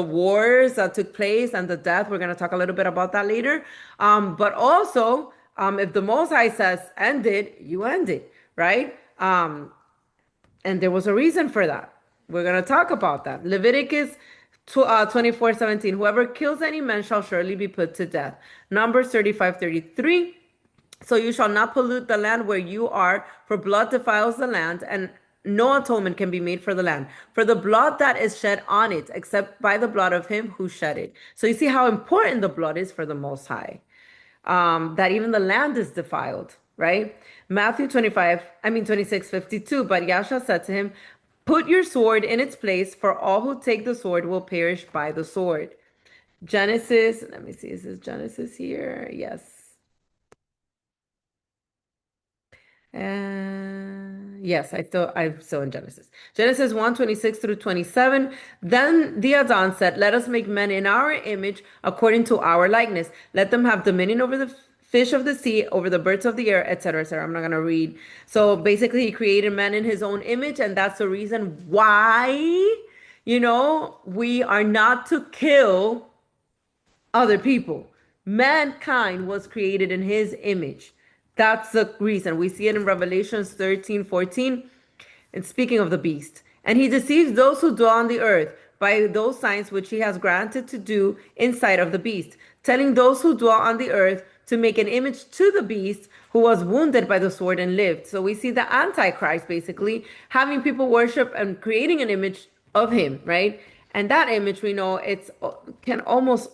wars that took place and the death, we're going to talk a little bit about that later. But also, if the Most High says end it, you end it, right? And there was a reason for that. We're going to talk about that. Leviticus 24:17. Whoever kills any man shall surely be put to death. Numbers 35:33. So you shall not pollute the land where you are, for blood defiles the land, and no atonement can be made for the land, for the blood that is shed on it, except by the blood of him who shed it. So you see how important the blood is for the Most High, that even the land is defiled, right? Matthew 26:52. But Yahshua said to him, put your sword in its place, for all who take the sword will perish by the sword. Genesis, let me see, is this Genesis here? Yes. Yes, I'm still in Genesis. Genesis 1:26-27. Then the Adon said, let us make men in our image according to our likeness. Let them have dominion over the fish of the sea, over the birds of the air, etc., etc. I'm not going to read. So basically, he created man in his own image, and that's the reason why, we are not to kill other people. Mankind was created in his image. That's the reason. We see it in Revelations 13:14. And speaking of the beast, and he deceives those who dwell on the earth by those signs which he has granted to do in sight of the beast, telling those who dwell on the earth to make an image to the beast who was wounded by the sword and lived. So we see the Antichrist basically having people worship and creating an image of him, right? And that image, we know, it's can almost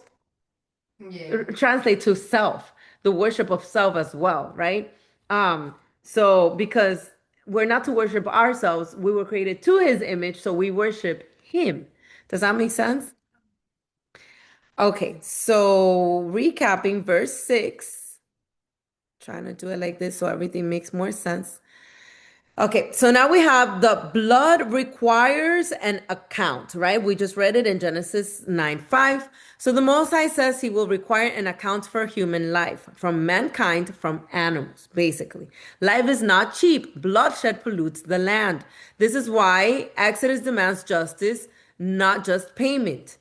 translate to self, the worship of self as well, right? So because we're not to worship ourselves, we were created to his image, so we worship him. Does that make sense? Okay, so recapping verse 6. Trying to do it like this so everything makes more sense. Okay, so now we have the blood requires an account, right? We just read it in Genesis 9:5. So the Most High says he will require an account for human life, from mankind, from animals, basically. Life is not cheap. Bloodshed pollutes the land. This is why Exodus demands justice, not just payment.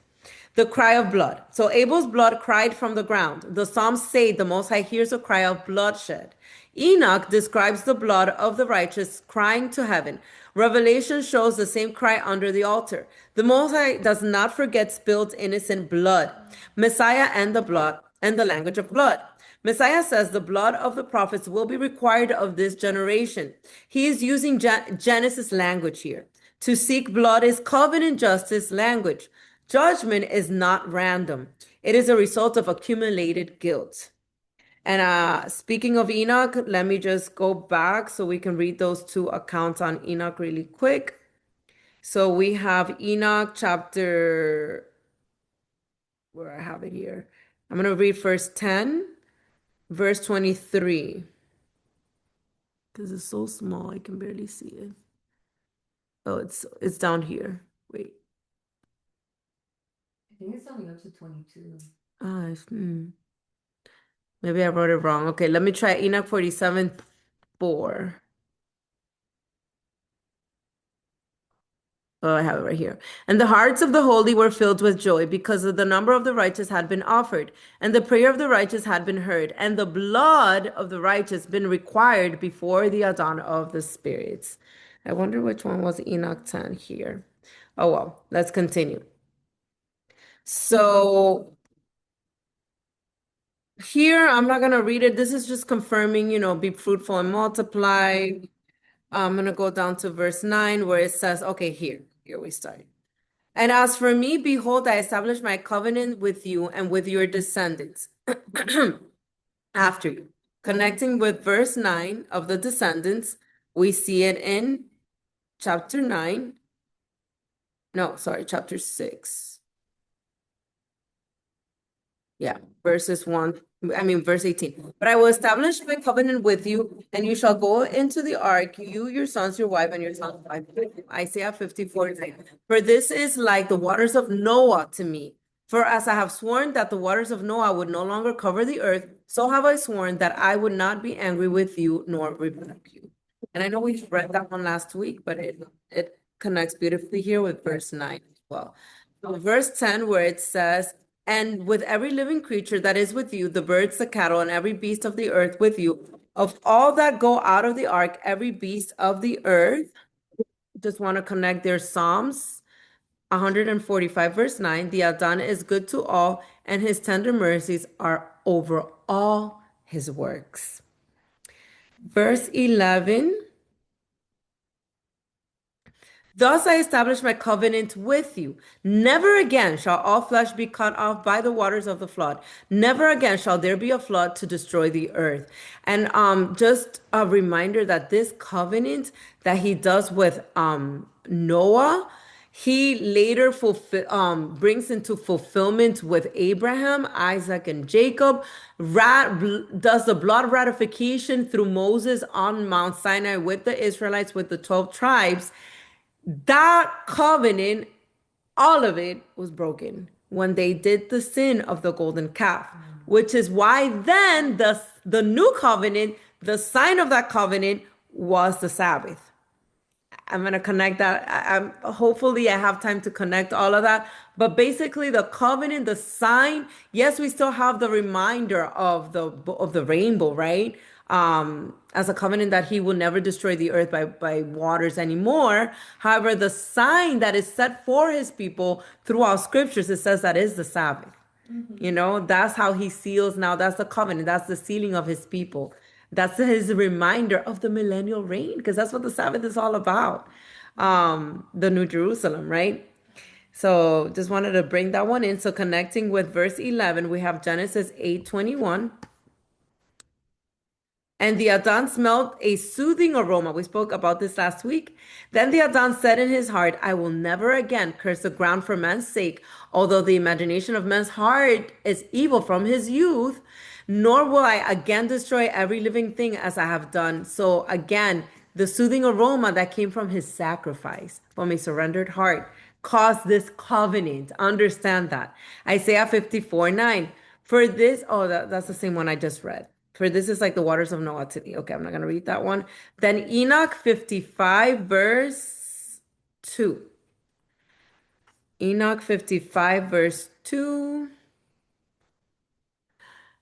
The cry of blood. So Abel's blood cried from the ground. The Psalms say the Most High hears a cry of bloodshed. Enoch describes the blood of the righteous crying to heaven. Revelation shows the same cry under the altar. The Most High does not forget spilled innocent blood. Messiah and the blood and the language of blood. Messiah says the blood of the prophets will be required of this generation. He is using Genesis language here. To seek blood is covenant justice language. Judgment is not random. It is a result of accumulated guilt. And speaking of Enoch, let me just go back so we can read those two accounts on Enoch really quick. So we have Enoch chapter, where I have it here. I'm going to read verse 10, verse 23, because it's so small I can barely see it. Oh, it's down here. Wait. I think it's only up to 22. Maybe I wrote it wrong. Okay, let me try Enoch 47, 4. Oh, I have it right here. And the hearts of the holy were filled with joy because of the number of the righteous had been offered, and the prayer of the righteous had been heard, and the blood of the righteous been required before the Adon of the spirits. I wonder which one was Enoch 10 here. Oh, well, let's continue. So here, I'm not going to read it. This is just confirming, be fruitful and multiply. I'm going to go down to verse 9 where it says, okay, here we start. And as for me, behold, I establish my covenant with you and with your descendants after you. Connecting with verse 9 of the descendants, we see it in chapter 9. No, sorry, chapter 6. Yeah, verse 18. But I will establish my covenant with you, and you shall go into the ark, you, your sons, your wife, and your son's wife. Isaiah 54. For this is like the waters of Noah to me. For as I have sworn that the waters of Noah would no longer cover the earth, so have I sworn that I would not be angry with you nor rebuke you. And I know we read that one last week, but it connects beautifully here with verse 9 as well. So verse 10, where it says, and with every living creature that is with you, the birds, the cattle, and every beast of the earth with you, of all that go out of the ark, every beast of the earth, just want to connect their Psalms 145, verse 9. The Adon is good to all, and his tender mercies are over all his works. Verse 11. Thus I establish my covenant with you. Never again shall all flesh be cut off by the waters of the flood. Never again shall there be a flood to destroy the earth. And just a reminder that this covenant that he does with Noah, he later brings into fulfillment with Abraham, Isaac, and Jacob, does the blood ratification through Moses on Mount Sinai with the Israelites, with the 12 tribes. That covenant, all of it was broken when they did the sin of the golden calf, which is why then the new covenant, the sign of that covenant was the Sabbath. I'm going to connect that. Hopefully I have time to connect all of that. But basically the covenant, the sign, yes, we still have the reminder of the rainbow, right? As a covenant that he will never destroy the earth by waters anymore. However, the sign that is set for his people throughout scriptures, it says that is the Sabbath. That's how he seals now. That's the covenant. That's the sealing of his people. That's his reminder of the millennial reign, because that's what the Sabbath is all about. The New Jerusalem, right? So just wanted to bring that one in. So connecting with verse 11, we have Genesis 8:21. And the Adon smelled a soothing aroma. We spoke about this last week. Then the Adon said in his heart, I will never again curse the ground for man's sake, although the imagination of man's heart is evil from his youth. Nor will I again destroy every living thing as I have done. So again, the soothing aroma that came from his sacrifice, from a surrendered heart, caused this covenant. Understand that. Isaiah 54:9. For this, oh, that's the same one I just read. For this is like the waters of Noah to thee. Okay, I'm not going to read that one. Then Enoch 55, verse 2. Enoch 55, verse 2.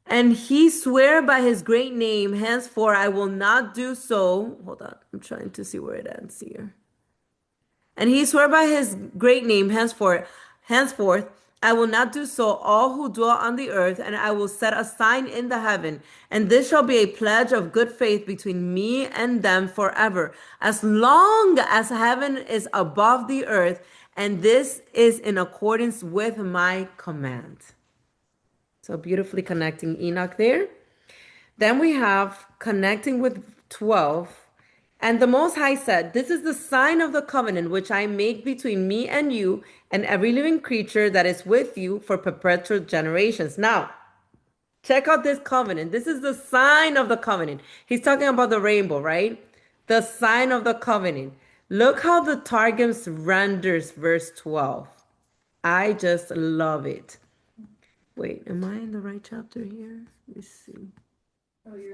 And he swear by his great name, henceforth I will not do so. Hold on, I'm trying to see where it ends here. And he swear by his great name, henceforth I will not do so all who dwell on the earth, and I will set a sign in the heaven, and this shall be a pledge of good faith between me and them forever, as long as heaven is above the earth, and this is in accordance with my command. So beautifully connecting Enoch there. Then we have connecting with 12. And the Most High said, this is the sign of the covenant which I make between me and you and every living creature that is with you for perpetual generations. Now, check out this covenant. This is the sign of the covenant. He's talking about the rainbow, right? The sign of the covenant. Look how the Targums renders verse 12. I just love it. Wait, am I in the right chapter here? Let me see.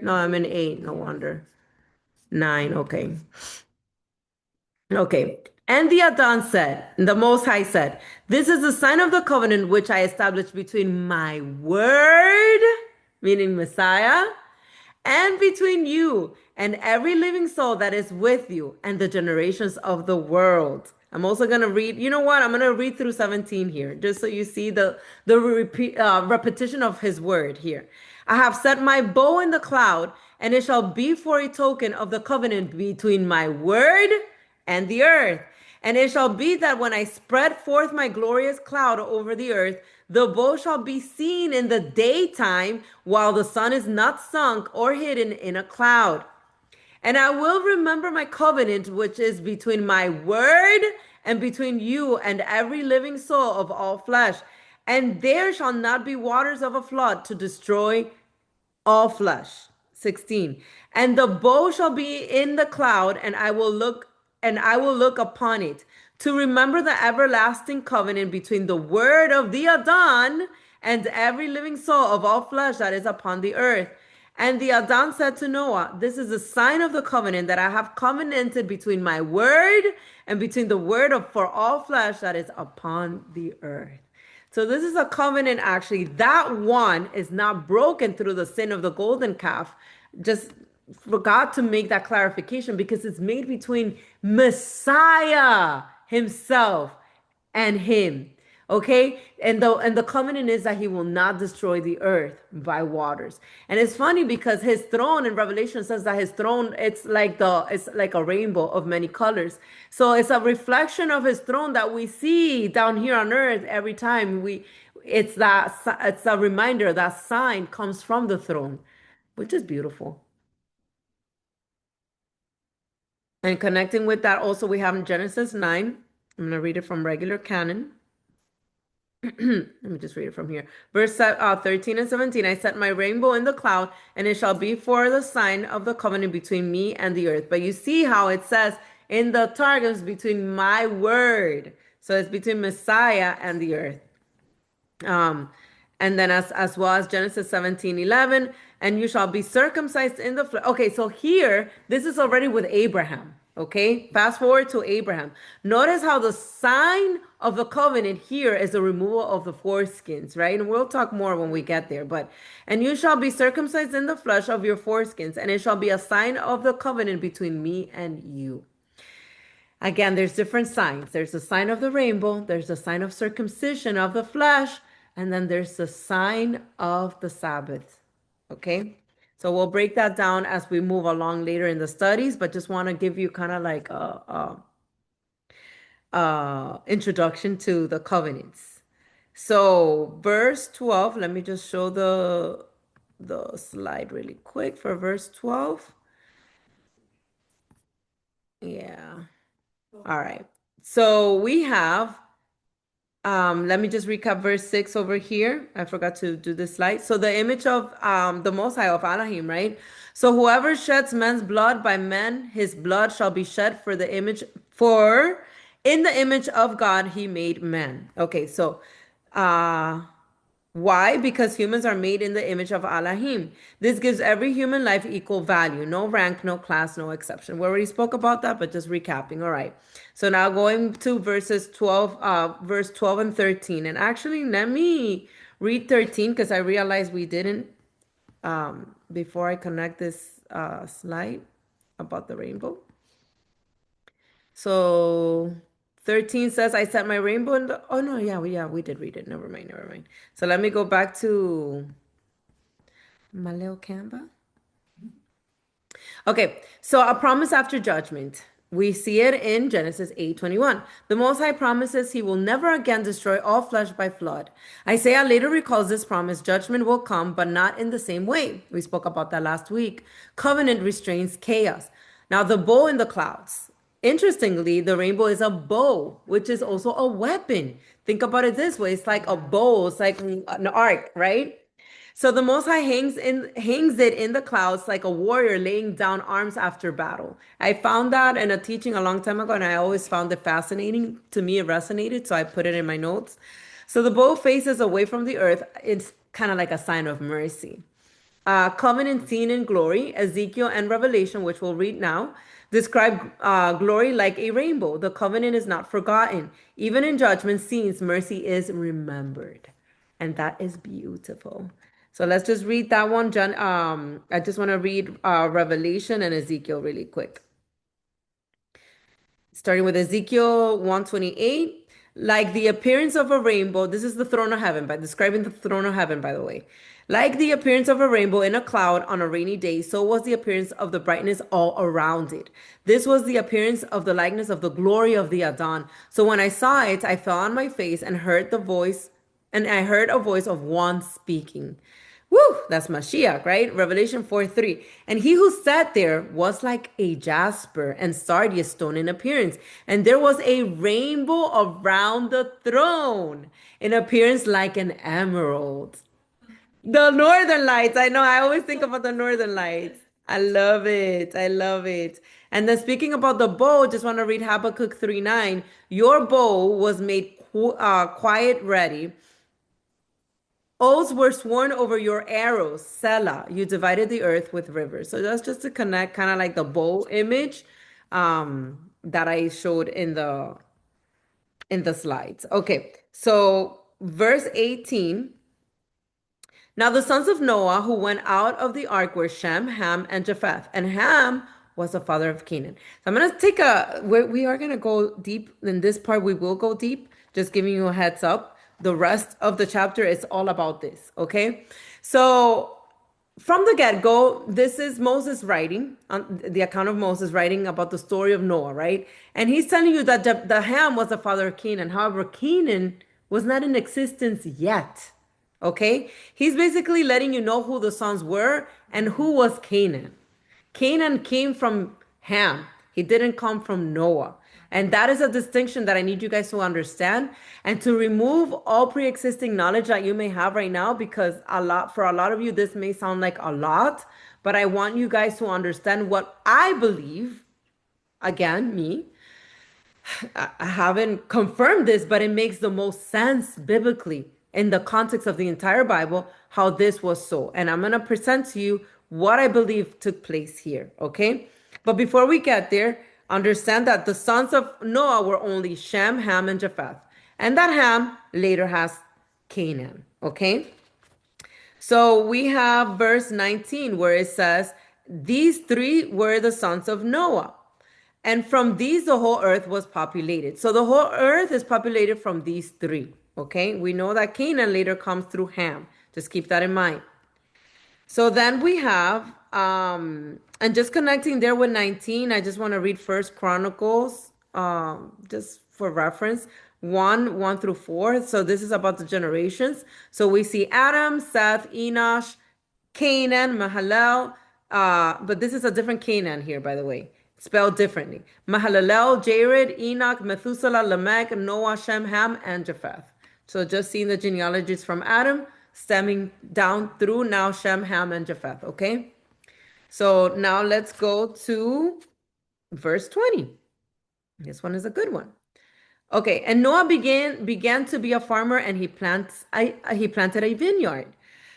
No, I'm in 8. No wonder. 9. Okay. Okay. And the Adon said, the Most High said, this is the sign of the covenant which I established between my word, meaning Messiah, and between you and every living soul that is with you and the generations of the world. I'm also going to read, you know what? I'm going to read through 17 here, just so you see repetition of his word here. I have set my bow in the cloud, and it shall be for a token of the covenant between my word and the earth. And it shall be that when I spread forth my glorious cloud over the earth, the bow shall be seen in the daytime while the sun is not sunk or hidden in a cloud. And I will remember my covenant, which is between my word and between you and every living soul of all flesh. And there shall not be waters of a flood to destroy all flesh. 16. And the bow shall be in the cloud, and I will look upon it to remember the everlasting covenant between the word of the Adon and every living soul of all flesh that is upon the earth. And the Adon said to Noah, this is a sign of the covenant that I have covenanted between my word and between the word of for all flesh that is upon the earth. So this is a covenant actually. That one is not broken through the sin of the golden calf. Just forgot to make that clarification because it's made between Messiah himself and him. Okay? And the covenant is that he will not destroy the earth by waters. And it's funny because his throne in Revelation says that his throne it's like a rainbow of many colors. So it's a reflection of his throne that we see down here on earth every time it's a reminder that sign comes from the throne, which is beautiful. And connecting with that also we have in Genesis 9. I'm going to read it from regular canon. Let me just read it from here. Verse 13 and 17. I set my rainbow in the cloud, and it shall be for the sign of the covenant between me and the earth. But you see how it says in the Targums between my word. So it's between Messiah and the earth. Um, and then as well as Genesis 17:11, and you shall be circumcised in the flesh. Okay, so here, this is already with Abraham. Okay, fast forward to Abraham. Notice how the sign of the covenant here is the removal of the foreskins, right? And we'll talk more when we get there. And you shall be circumcised in the flesh of your foreskins, and it shall be a sign of the covenant between me and you. Again, there's different signs. There's the sign of the rainbow, there's the sign of circumcision of the flesh, and then there's the sign of the Sabbath. Okay? So we'll break that down as we move along later in the studies, but just want to give you kind of like a introduction to the covenants. So verse 12, let me just show the slide really quick for verse 12. Yeah. All right. So we have Let me just recap verse 6 over here. I forgot to do this slide. So the image of the Most High of Alahim, right? So whoever sheds man's blood, by men his blood shall be shed, for the image, for in the image of God he made man. Okay, so uh why? Because humans are made in the image of Alahim. This gives every human life equal value. No rank, no class, no exception. We already spoke about that, but just recapping. All right. So now going to verse 12 and 13. And actually, let me read 13 because I realized we didn't before I connect this slide about the rainbow. So 13 says, I set my rainbow in the, oh no, yeah, we did read it. Never mind, never mind. So let me go back to my little Canva. Okay, so a promise after judgment. We see it in Genesis 8:21. The Most High promises he will never again destroy all flesh by flood. Isaiah later recalls this promise: judgment will come, but not in the same way. We spoke about that last week. Covenant restrains chaos. Now, the bow in the clouds. Interestingly, the rainbow is a bow, which is also a weapon. Think about it this way: it's like a bow, it's like an arc, right? So the Most High hangs it in the clouds like a warrior laying down arms after battle. I found that in a teaching a long time ago, and I always found it fascinating. To me, it resonated, so I put it in my notes. So the bow faces away from the earth. It's kind of like a sign of mercy. Covenant seen in glory, Ezekiel and Revelation, which we'll read now, describe glory like a rainbow. The covenant is not forgotten. Even in judgment scenes, mercy is remembered. And that is beautiful. So let's just read that one. John, I just want to read Revelation and Ezekiel really quick. Starting with Ezekiel 128. Like the appearance of a rainbow, this is the throne of heaven, by describing the throne of heaven, by the way. Like the appearance of a rainbow in a cloud on a rainy day, so was the appearance of the brightness all around it. This was the appearance of the likeness of the glory of the Adon. So when I saw it, I fell on my face and I heard a voice of one speaking. Woo, that's Mashiach, right? Revelation 4:3. And he who sat there was like a jasper and sardius stone in appearance. And there was a rainbow around the throne, in appearance like an emerald. The northern lights. I know, I always think about the northern lights. I love it. I love it. And then speaking about the bow, just want to read Habakkuk 3:9. Your bow was made quiet ready. Oaths were sworn over your arrows, Selah. You divided the earth with rivers. So that's just to connect kind of like the bow image that I showed in the slides. Okay, so verse 18. Now the sons of Noah who went out of the ark were Shem, Ham, and Japheth. And Ham was the father of Canaan. So I'm going to we are going to go deep in this part. We will go deep, just giving you a heads up. The rest of the chapter is all about this, okay? So from the get-go, this is Moses writing, the account of Moses writing about the story of Noah, right? And he's telling you that the Ham was the father of Canaan. However, Canaan was not in existence yet. Okay? He's basically letting you know who the sons were and who was Canaan. Canaan came from Ham. He didn't come from Noah. And that is a distinction that I need you guys to understand and to remove all pre-existing knowledge that you may have right now, because for a lot of you, this may sound like a lot, but I want you guys to understand what I believe. Again, me, I haven't confirmed this, but it makes the most sense biblically in the context of the entire Bible, how this was so. And I'm going to present to you what I believe took place here, okay? But before we get there, understand that the sons of Noah were only Shem, Ham, and Japheth. And that Ham later has Canaan, okay? So we have verse 19 where it says, these three were the sons of Noah. And from these, the whole earth was populated. So the whole earth is populated from these three. Okay. We know that Canaan later comes through Ham. Just keep that in mind. So then we have, and just connecting there with 19, I just want to read First Chronicles, just for reference, 1 through 4. So this is about the generations. So we see Adam, Seth, Enosh, Canaan, Mahalalel. But this is a different Canaan here, by the way, spelled differently. Mahalalel, Jared, Enoch, Methuselah, Lamech, Noah, Shem, Ham, and Japheth. So just seeing the genealogies from Adam stemming down through now Shem, Ham, and Japheth. Okay. So now let's go to verse 20. This one is a good one. Okay, and Noah began to be a farmer, and he planted a vineyard.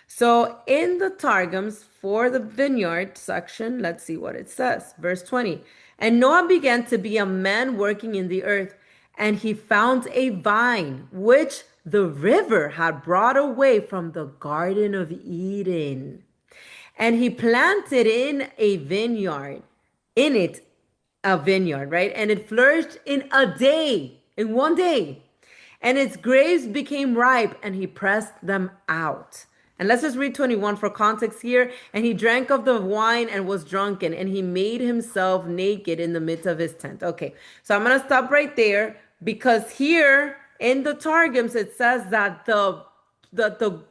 So in the Targums for the vineyard section, let's see what it says. Verse 20. And Noah began to be a man working in the earth, and he found a vine which the river had brought away from the Garden of Eden. And he planted in it a vineyard, right? And it flourished in a day, in one day. And its grapes became ripe, and he pressed them out. And let's just read 21 for context here. And he drank of the wine and was drunken, and he made himself naked in the midst of his tent. Okay, so I'm going to stop right there because here in the Targums it says that the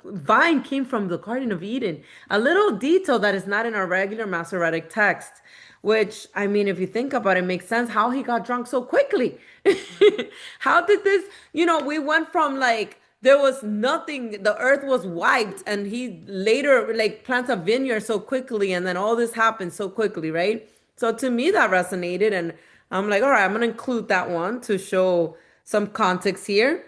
vine came from the Garden of Eden. A little detail that is not in our regular Masoretic text, which, I mean, if you think about it, makes sense how he got drunk so quickly. How did this, we went from like, there was nothing, the earth was wiped, and he later like plants a vineyard so quickly, and then all this happened so quickly, right? So to me, that resonated, and I'm like, all right, I'm gonna include that one to show some context here.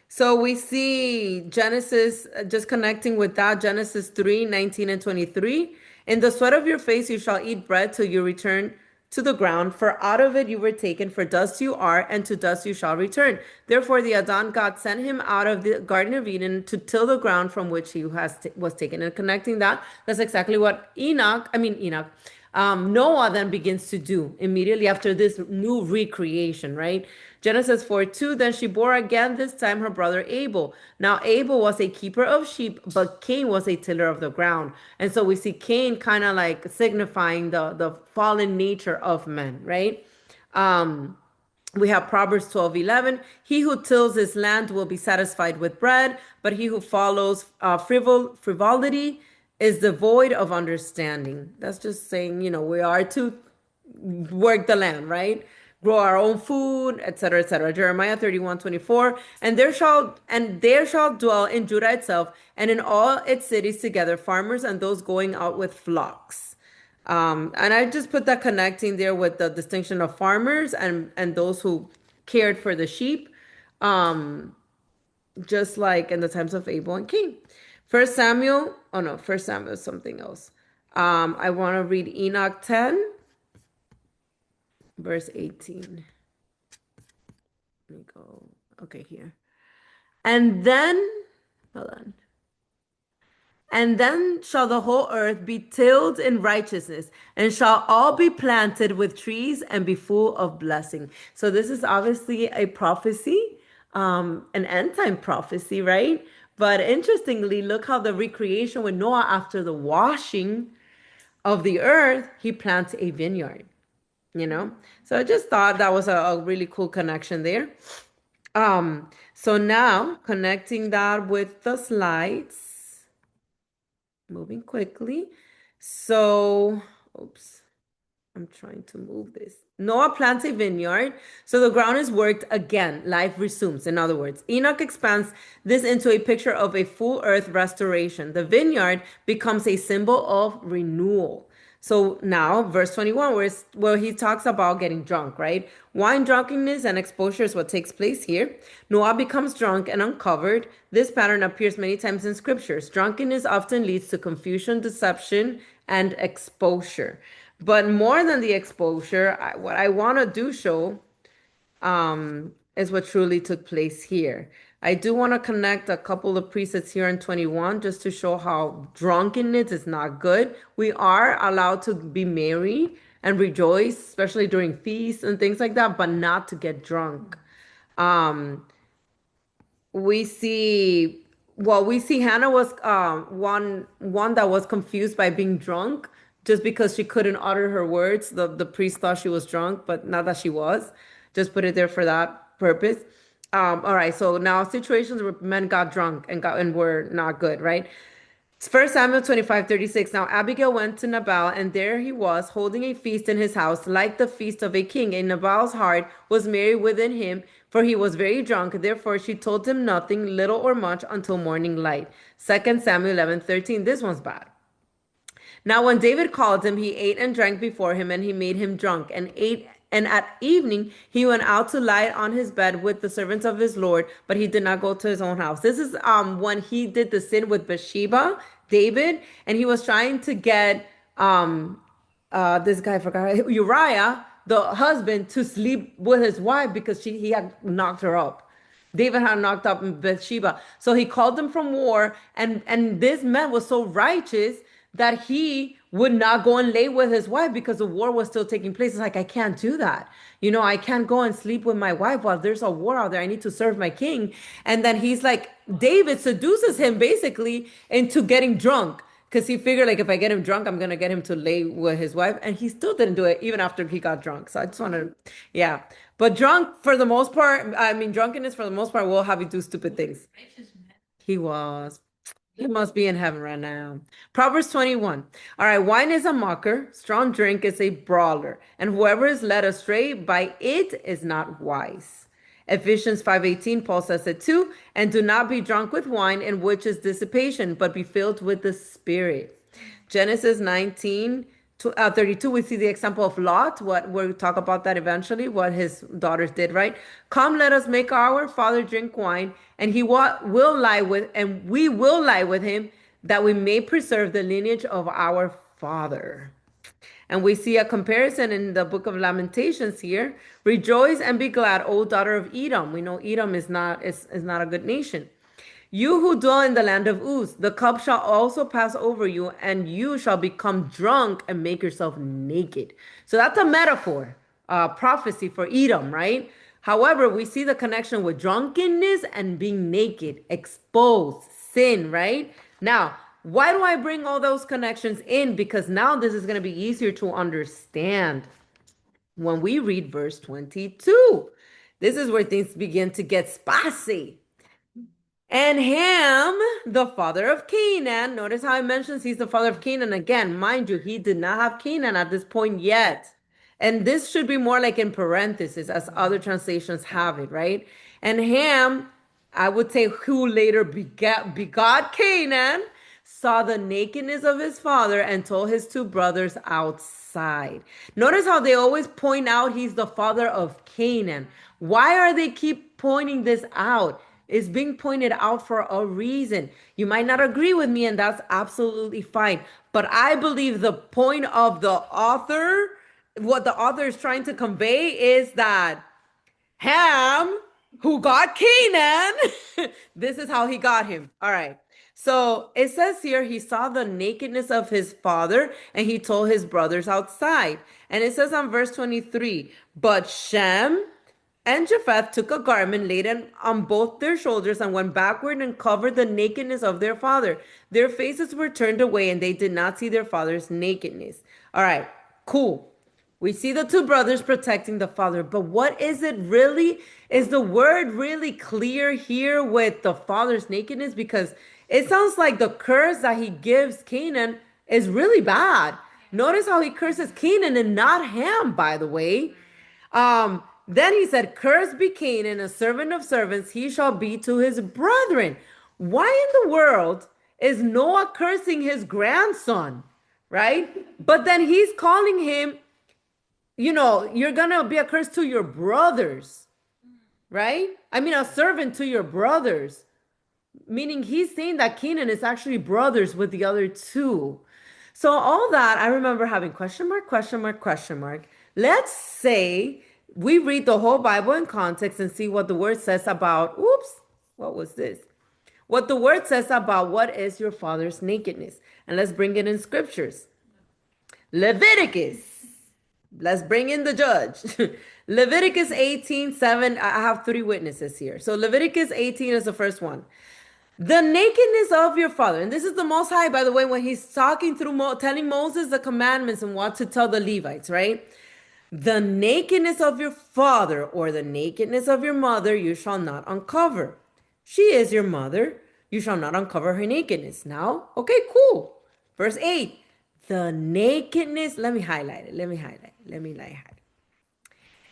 So we see Genesis, just connecting with that, Genesis 3:19 and 23. In the sweat of your face you shall eat bread till you return to the ground, for out of it you were taken, for dust you are, and to dust you shall return. Therefore the Adon God sent him out of the Garden of Eden to till the ground from which he was taken. And connecting that, that's exactly what Noah then begins to do immediately after this new recreation, right? Genesis 4:2, then she bore again, this time her brother Abel. Now Abel was a keeper of sheep, but Cain was a tiller of the ground. And so we see Cain kind of like signifying the fallen nature of men, right? We have Proverbs 12:11. He who tills his land will be satisfied with bread, but he who follows frivolity is devoid of understanding. That's just saying, we are to work the land, right? Grow our own food, etc., etc. Jeremiah 31:24. And there shall dwell in Judah itself and in all its cities together farmers and those going out with flocks. And I just put that connecting there with the distinction of farmers and those who cared for the sheep, just like in the times of Abel and Cain. First Samuel is something else. I want to read Enoch 10, verse 18. Let me go. Okay, here. And then, hold on. And then shall the whole earth be tilled in righteousness, and shall all be planted with trees and be full of blessing. So this is obviously a prophecy, an end time prophecy, right? But interestingly, look how the recreation with Noah after the washing of the earth, he plants a vineyard, you know? So I just thought that was a really cool connection there. So now connecting that with the slides. Moving quickly. So, oops, I'm trying to move this. Noah plants a vineyard, so the ground is worked again. Life resumes. In other words, Enoch expands this into a picture of a full earth restoration. The vineyard becomes a symbol of renewal. So now, verse 21, where he talks about getting drunk, right? Wine drunkenness and exposure is what takes place here. Noah becomes drunk and uncovered. This pattern appears many times in scriptures. Drunkenness often leads to confusion, deception, and exposure. But more than the exposure, what I want to do show is what truly took place here. I do want to connect a couple of precepts here in 21 just to show how drunkenness is not good. We are allowed to be merry and rejoice, especially during feasts and things like that, but not to get drunk. We see Hannah was one that was confused by being drunk just because she couldn't utter her words. The priest thought she was drunk, but not that she was. Just put it there for that purpose. All right, so now situations where men got drunk and were not good, right? First Samuel 25:36. Now Abigail went to Nabal, and there he was, holding a feast in his house, like the feast of a king. And Nabal's heart was merry within him, for he was very drunk. Therefore she told him nothing, little or much, until morning light. Second Samuel 11:13. This one's bad. Now, when David called him, he ate and drank before him, and he made him drunk, and ate. And at evening, he went out to lie on his bed with the servants of his Lord, but he did not go to his own house. This is when he did the sin with Bathsheba, David, and he was trying to get this guy, I forgot, Uriah, the husband, to sleep with his wife because he had knocked her up. David had knocked up Bathsheba. So he called them from war, and this man was so righteous that he would not go and lay with his wife because the war was still taking place. It's like, I can't do that. I can't go and sleep with my wife while there's a war out there. I need to serve my king. And then he's like, David seduces him basically into getting drunk because he figured, like, if I get him drunk, I'm gonna get him to lay with his wife, and he still didn't do it even after he got drunk. So I just want to, yeah. But drunk for the most part, I mean, drunkenness for the most part will have you do stupid things. He was. He must be in heaven right now. Proverbs 21. All right, wine is a mocker, strong drink is a brawler, and whoever is led astray by it is not wise. Ephesians 5:18, Paul says it too, and do not be drunk with wine in which is dissipation, but be filled with the Spirit. Genesis 19 to 32, we see the example of Lot. What we'll talk about that eventually, what his daughters did, right? Come, let us make our father drink wine, and will lie with, and we will lie with him, that we may preserve the lineage of our father. And we see a comparison in the book of Lamentations here. Rejoice and be glad, O daughter of Edom. We know Edom is not a good nation. You who dwell in the land of Uz, the cup shall also pass over you, and you shall become drunk and make yourself naked. So that's a metaphor, prophecy for Edom, right? However, we see the connection with drunkenness and being naked, exposed, sin, right? Now, why do I bring all those connections in? Because now this is going to be easier to understand when we read verse 22. This is where things begin to get spicy. And Ham, the father of Canaan, notice how it mentions he's the father of Canaan. Again, mind you, he did not have Canaan at this point yet. And this should be more like in parentheses, as other translations have it, right? And Ham, I would say, who later begot Canaan, saw the nakedness of his father and told his two brothers outside. Notice how they always point out he's the father of Canaan. Why are they keep pointing this out? Is being pointed out for a reason. You might not agree with me, and that's absolutely fine. But I believe the point of the author, what the author is trying to convey, is that Ham, who got Canaan, this is how he got him. All right. So it says here, he saw the nakedness of his father, and he told his brothers outside. And it says on verse 23, but Shem and Japheth took a garment, laid it on both their shoulders, and went backward and covered the nakedness of their father. Their faces were turned away, and they did not see their father's nakedness. All right, cool. We see the two brothers protecting the father, but what is it really? Is the word really clear here with the father's nakedness? Because it sounds like the curse that he gives Canaan is really bad. Notice how he curses Canaan and not Ham, by the way. Then he said, cursed be Canaan, a servant of servants, he shall be to his brethren. Why in the world is Noah cursing his grandson, right? But then he's calling him, you're going to be a curse to your brothers, right? I mean, a servant to your brothers, meaning he's saying that Canaan is actually brothers with the other two. So all that, I remember having question mark, question mark, question mark. Let's say we read the whole Bible in context and see what the word says about, oops, what was this? What the word says about what is your father's nakedness. And let's bring it in scriptures. Leviticus. Let's bring in the judge. Leviticus 18:7. I have three witnesses here. So Leviticus 18 is the first one. The nakedness of your father. And this is the Most High, by the way, when he's talking through, telling Moses the commandments and what to tell the Levites, right? The nakedness of your father or the nakedness of your mother you shall not uncover. She is your mother. you shall not uncover her nakedness. Now, okay, cool. Verse 8, the nakedness, let me highlight it.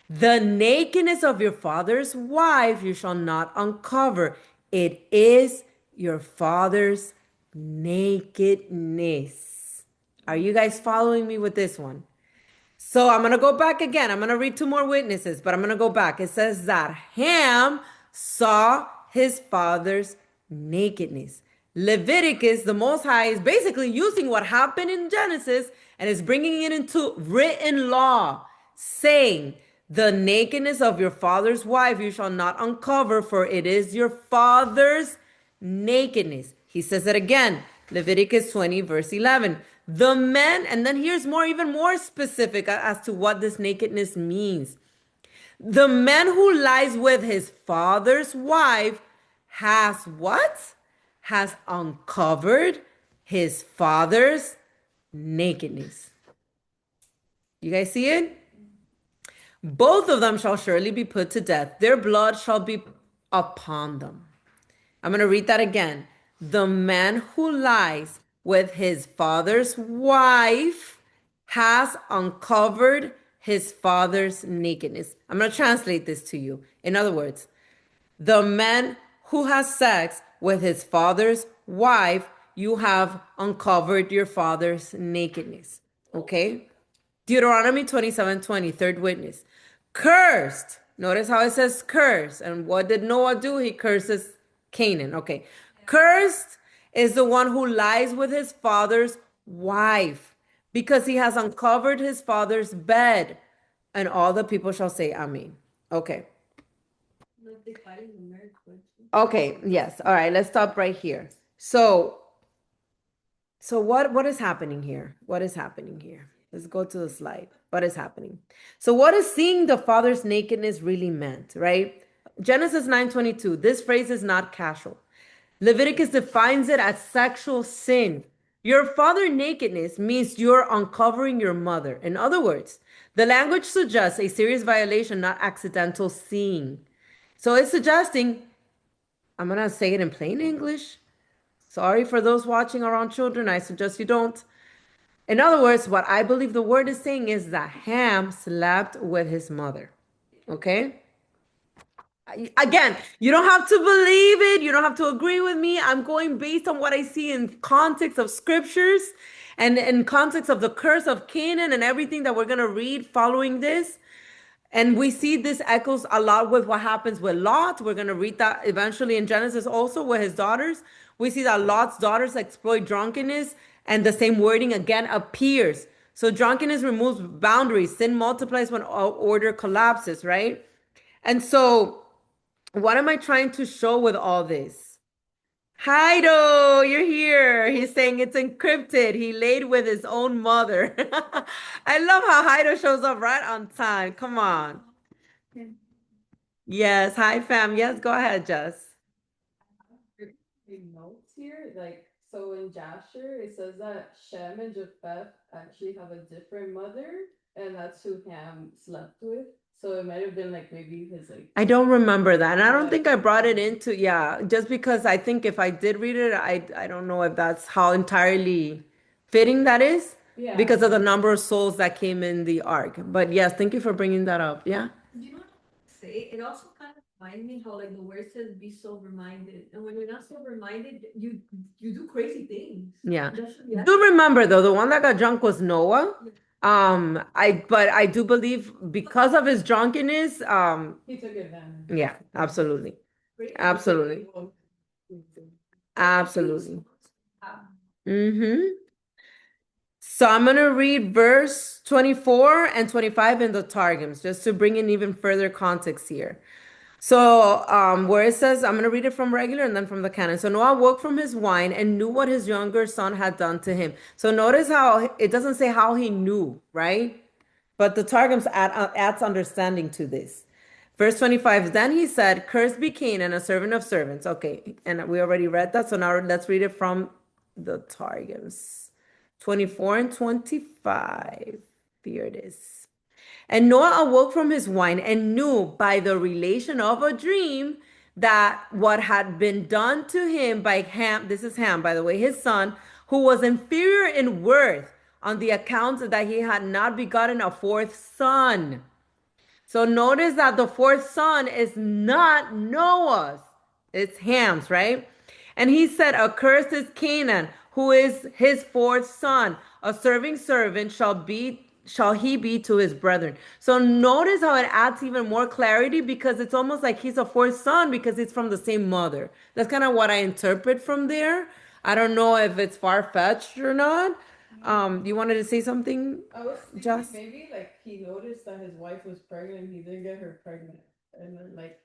The nakedness of your father's wife you shall not uncover. It is your father's nakedness. Are you guys following me with this one? So I'm going to go back again. I'm going to read two more witnesses, but I'm going to go back. It says that Ham saw his father's nakedness. Leviticus, the Most High, is basically using what happened in Genesis and is bringing it into written law, saying, the nakedness of your father's wife you shall not uncover, for it is your father's nakedness. He says it again, Leviticus 20, verse 11. The men, and then here's more, even more specific as to what this nakedness means. The man who lies with his father's wife has what? Has uncovered his father's nakedness. You guys see it? Both of them shall surely be put to death. Their blood shall be upon them. I'm going to read that again. The man who lies with his father's wife has uncovered his father's nakedness. I'm going to translate this to you. In other words, the man who has sex with his father's wife, you have uncovered your father's nakedness. Okay? Deuteronomy 27:20, third witness. Cursed. Notice how it says curse. And what did Noah do? He curses Canaan. Okay. Cursed is the one who lies with his father's wife because he has uncovered his father's bed. And all the people shall say, Amen. Okay. Okay. Yes. All right. Let's stop right here. So what is happening here? What is happening here? Let's go to the slide. What is happening? So what is seeing the father's nakedness really meant, right? Genesis 9:22. This phrase is not casual. Leviticus defines it as sexual sin. Your father nakedness means you're uncovering your mother. In other words, the language suggests a serious violation, not accidental seeing. So it's suggesting, I'm gonna say it in plain English. Sorry for those watching around children. I suggest you don't. In other words, what I believe the word is saying is that Ham slept with his mother. Okay? Again, you don't have to believe it. You don't have to agree with me. I'm going based on what I see in context of scriptures and in context of the curse of Canaan and everything that we're going to read following this. And we see this echoes a lot with what happens with Lot. We're going to read that eventually in Genesis also with his daughters. We see that Lot's daughters exploit drunkenness, and the same wording again appears. So drunkenness removes boundaries. Sin multiplies when order collapses, right? And so, what am I trying to show with all this? Haido, you're here. He's saying it's encrypted. He laid with his own mother. I love how Haido shows up right on time. Come on. Yes, hi fam. Yes, go ahead, Jess. Notes here, like so in Jasher, it says that Shem and Japheth actually have a different mother, and that's who Ham slept with. So it might have been like maybe his like I don't remember that. And I don't think I brought it into, yeah, just because I think if I did read it, I don't know if that's how entirely fitting that is because of the number of souls that came in the ark. But yes, thank you for bringing that up. Yeah. You know what I say? It also kind of reminds me how like the word says be sober minded. And when you're not sober minded, you do crazy things. Yeah. Yeah. Do remember though, the one that got drunk was Noah. But I do believe because of his drunkenness, He took advantage. yeah, absolutely. Absolutely. Absolutely. Mm-hmm. So I'm going to read verse 24 and 25 in the Targums, just to bring in even further context here. So, where it says, I'm going to read it from regular and then from the canon. So Noah woke from his wine and knew what his younger son had done to him. So notice how it doesn't say how he knew, right? But the Targums adds understanding to this. Verse 25, then he said, cursed be Canaan, a servant of servants. Okay, and we already read that. So now let's read it from the Targums. 24 and 25. Here it is. And Noah awoke from his wine and knew by the relation of a dream that what had been done to him by Ham, this is Ham, by the way, his son, who was inferior in worth on the account that he had not begotten a fourth son. So notice that the fourth son is not Noah's, it's Ham's, right? And he said, accursed is Canaan, who is his fourth son. A serving servant shall he be to his brethren. So notice how it adds even more clarity because it's almost like he's a fourth son because it's from the same mother. That's kind of what I interpret from there. I don't know if it's far-fetched or not. You wanted to say something, I was thinking Joss? maybe like he noticed that his wife was pregnant, he didn't get her pregnant, and then like,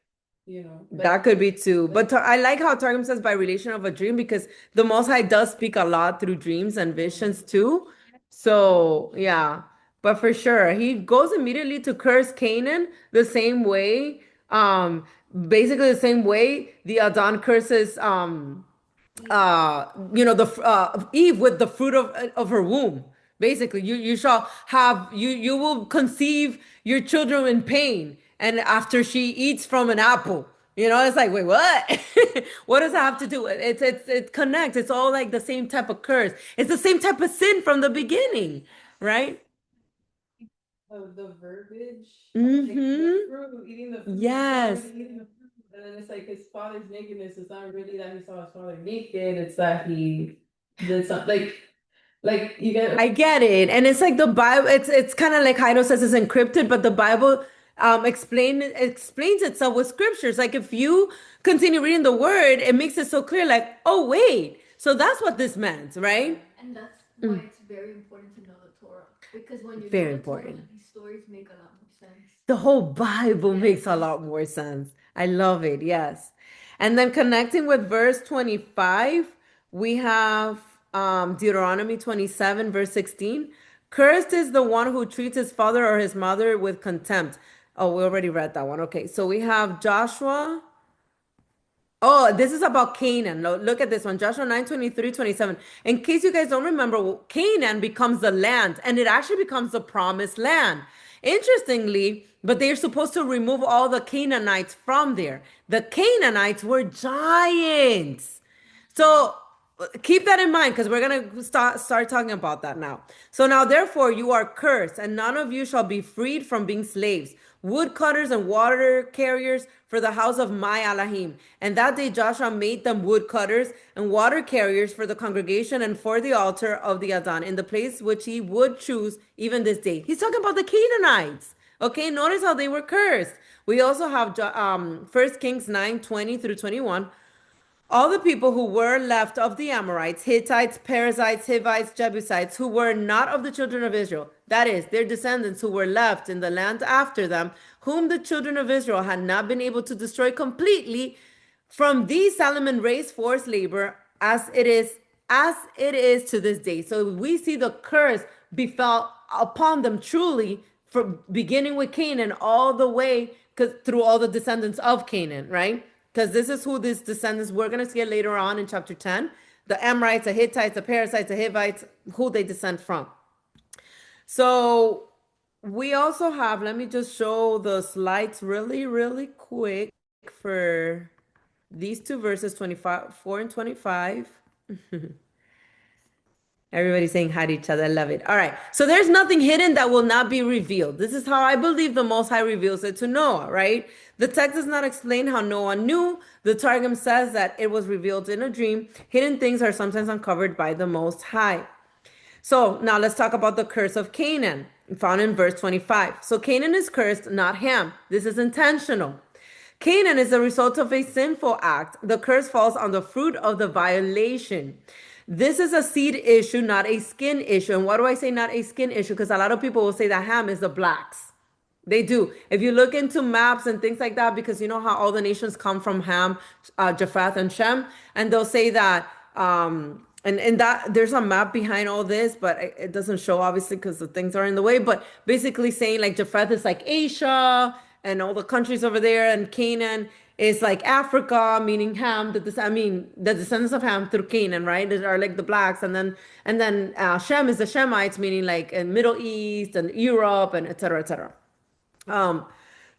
That could be too. But I like how Targum says by relation of a dream because the Most High does speak a lot through dreams and visions too. So, yeah. But for sure, he goes immediately to curse Canaan the same way. Basically the same way the Adon curses the Eve with the fruit of her womb. Basically, you shall have you will conceive your children in pain, and after she eats from an apple. It's like, wait, what? What does that have to do? It connects. It's all like the same type of curse. It's the same type of sin from the beginning, right? the verbiage, like the Mm-hmm. fruit, eating the fruit, he's not Yes. really eating the fruit, and then it's like his father's nakedness. It's not really that he saw his father naked. It's that he did something like you get. I get it. And it's like the Bible, it's kind of like Jairo says it's encrypted, but the Bible explains itself with scriptures. Like if you continue reading the word, it makes it so clear, like, oh wait, so that's what this meant, right? And that's why it's very important to know the Torah. Because when you know Very the Torah, important. these stories make a lot more sense. The whole Bible makes a Yes. lot more sense. I love it. Yes. And then connecting with verse 25, we have Deuteronomy 27, verse 16. Cursed is the one who treats his father or his mother with contempt. Oh, we already read that one. Okay. So we have Joshua. Oh, this is about Canaan. Look at this one. Joshua 9, 23, 27. In case you guys don't remember, Canaan becomes the land and it actually becomes the promised land. Interestingly, but they're supposed to remove all the Canaanites from there. The Canaanites were giants. So keep that in mind because we're going to start talking about that now. So now, therefore, you are cursed, and none of you shall be freed from being slaves, woodcutters and water carriers for the house of my Alahim. And that day Joshua made them woodcutters and water carriers for the congregation and for the altar of the Adon in the place which he would choose even this day. He's talking about the Canaanites. Okay, notice how they were cursed. We also have 1 Kings 9, 20 through 21. All the people who were left of the Amorites, Hittites, Perizzites, Hivites, Jebusites, who were not of the children of Israel, that is, their descendants who were left in the land after them, whom the children of Israel had not been able to destroy completely, from these Solomon raised forced labor as it is to this day. So we see the curse befell upon them truly from beginning with Canaan all the way through all the descendants of Canaan, right? Because this is who these descendants we're going to see it later on in chapter 10. The Amorites, the Hittites, the Perizzites, the Hivites, who they descend from. So we also have, let me just show the slides really, really quick for these two verses, 25, 4 and 25. Everybody's saying hi to each other. I love it. All right. So there's nothing hidden that will not be revealed. This is how I believe the Most High reveals it to Noah, right? The text does not explain how Noah knew. The Targum says that it was revealed in a dream. Hidden things are sometimes uncovered by the Most High. So now let's talk about the curse of Canaan, found in verse 25. So Canaan is cursed, not Ham. This is intentional. Canaan is the result of a sinful act. The curse falls on the fruit of the violation. This is a seed issue, not a skin issue. And why do I say not a skin issue? Because a lot of people will say that Ham is the blacks. They do. If you look into maps and things like that, because you know how all the nations come from Ham, Japheth, and Shem, and they'll say that, and that there's a map behind all this, but it doesn't show obviously because the things are in the way. But basically saying like Japheth is like Asia and all the countries over there, and Canaan is like Africa, meaning Ham. The descendants of Ham through Canaan, right? That are like the blacks, and then Shem is the Shemites, meaning like in Middle East and Europe and et cetera, et cetera. Um,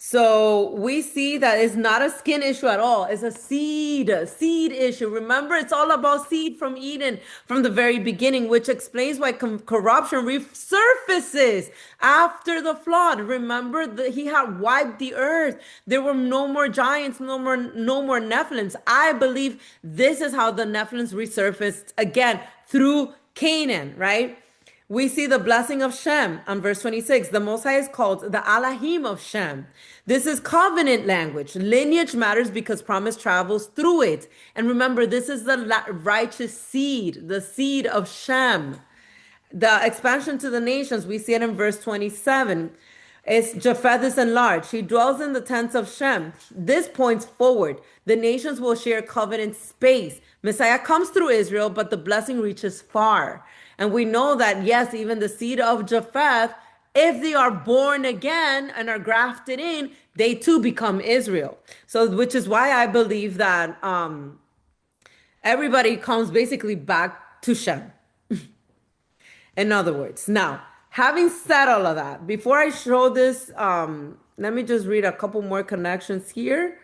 So we see that it's not a skin issue at all. It's a seed issue. Remember, it's all about seed from Eden from the very beginning, which explains why corruption resurfaces after the flood. Remember that he had wiped the earth. There were no more giants, no more Nephilims. I believe this is how the Nephilims resurfaced again through Canaan, right? We see the blessing of Shem on verse 26. The Most High is called the Alahim of Shem. This is covenant language. Lineage matters because promise travels through it. And remember, this is the righteous seed, the seed of Shem. The expansion to the nations, we see it in verse 27. It's Japheth is enlarged. He dwells in the tents of Shem. This points forward. The nations will share covenant space. Messiah comes through Israel, but the blessing reaches far. And we know that, yes, even the seed of Japheth, if they are born again and are grafted in, they too become Israel. So, which is why I believe that everybody comes basically back to Shem. In other words, now, having said all of that, before I show this, let me just read a couple more connections here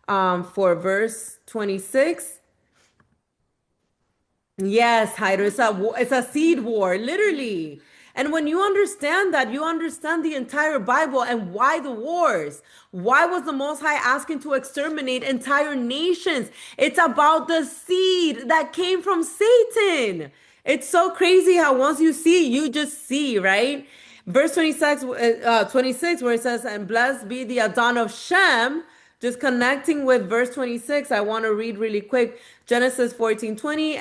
for verse 26. Yes, Hyder, it's a seed war, literally. And when you understand that, you understand the entire Bible and why the wars. Why was the Most High asking to exterminate entire nations? It's about the seed that came from Satan. It's so crazy how once you see, you just see, right? Verse 26, where it says, and blessed be the Adon of Shem. Just connecting with verse 26, I want to read really quick. Genesis 14:20,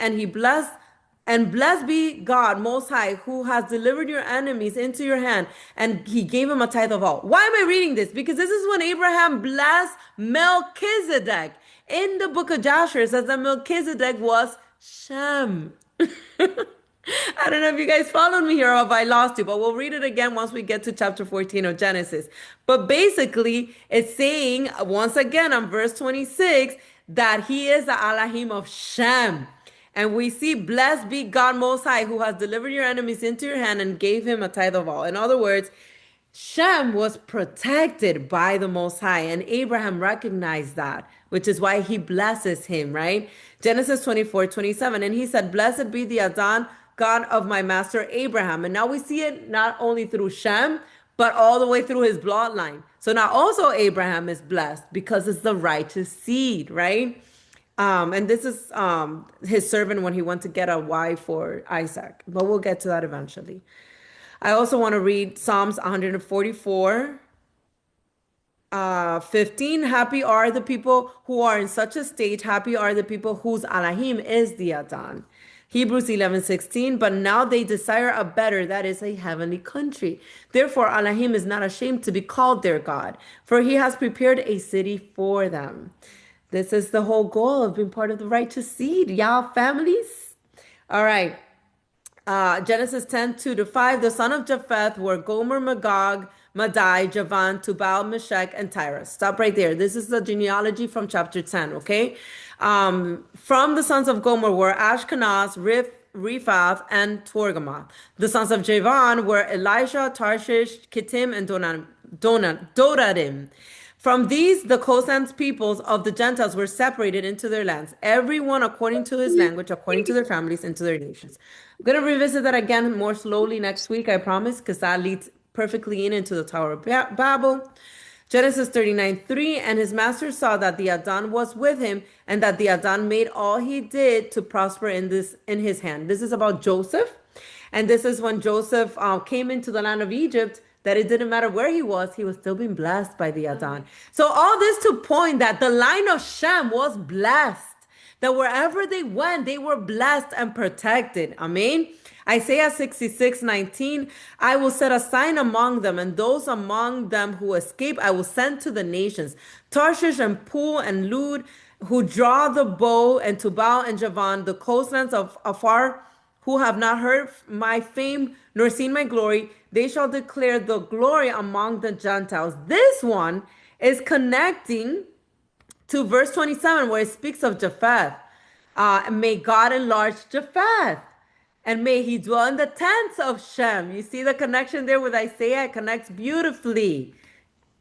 and blessed be God Most High, who has delivered your enemies into your hand, and he gave him a tithe of all. Why am I reading this? Because this is when Abraham blessed Melchizedek. In the book of Joshua, it says that Melchizedek was Shem. I don't know if you guys followed me here or if I lost you, but we'll read it again once we get to chapter 14 of Genesis. But basically, it's saying once again on verse 26 that he is the Alahim of Shem. And we see, blessed be God Most High, who has delivered your enemies into your hand and gave him a tithe of all. In other words, Shem was protected by the Most High, and Abraham recognized that, which is why he blesses him, right? Genesis 24:27. And he said, blessed be the Adon, God of my master Abraham. And now we see it not only through Shem, but all the way through his bloodline. So now also Abraham is blessed because it's the righteous seed, right? And this is his servant when he went to get a wife for Isaac. But we'll get to that eventually. I also want to read Psalms 144, 15. Happy are the people who are in such a state. Happy are the people whose Alahim is the Adon. Hebrews 11:16. But now they desire a better, that is a heavenly country. Therefore, Alahim is not ashamed to be called their God, for he has prepared a city for them. This is the whole goal of being part of the righteous seed, y'all families. All right. Genesis 10:2-5. The son of Japheth were Gomer, Magog, Madai, Javan, Tubal, Meshech, and Tyrus. Stop right there. This is the genealogy from chapter 10, okay? From the sons of Gomer were Ashkenaz, Rephaim, and Togarmah. The sons of Javan were Elisha, Tarshish, Kittim, and Dodadim. From these, the coastlands peoples of the Gentiles were separated into their lands, everyone according to his language, according to their families, into their nations. I'm going to revisit that again more slowly next week, I promise, because that leads perfectly into the Tower of Babel. Genesis 39:3, and his master saw that the Adon was with him, and that the Adon made all he did to prosper in his hand. This is about Joseph, and this is when Joseph came into the land of Egypt, that it didn't matter where he was still being blessed by the Adon. So all this to point that the line of Shem was blessed, that wherever they went, they were blessed and protected. Amen. Isaiah 66:19, I will set a sign among them, and those among them who escape I will send to the nations. Tarshish and Pul and Lud, who draw the bow, and Tubal and Javan, the coastlands of afar, who have not heard my fame nor seen my glory, they shall declare the glory among the Gentiles. This one is connecting to verse 27, where it speaks of Japheth. May God enlarge Japheth, and may he dwell in the tents of Shem. You see the connection there with Isaiah? It connects beautifully.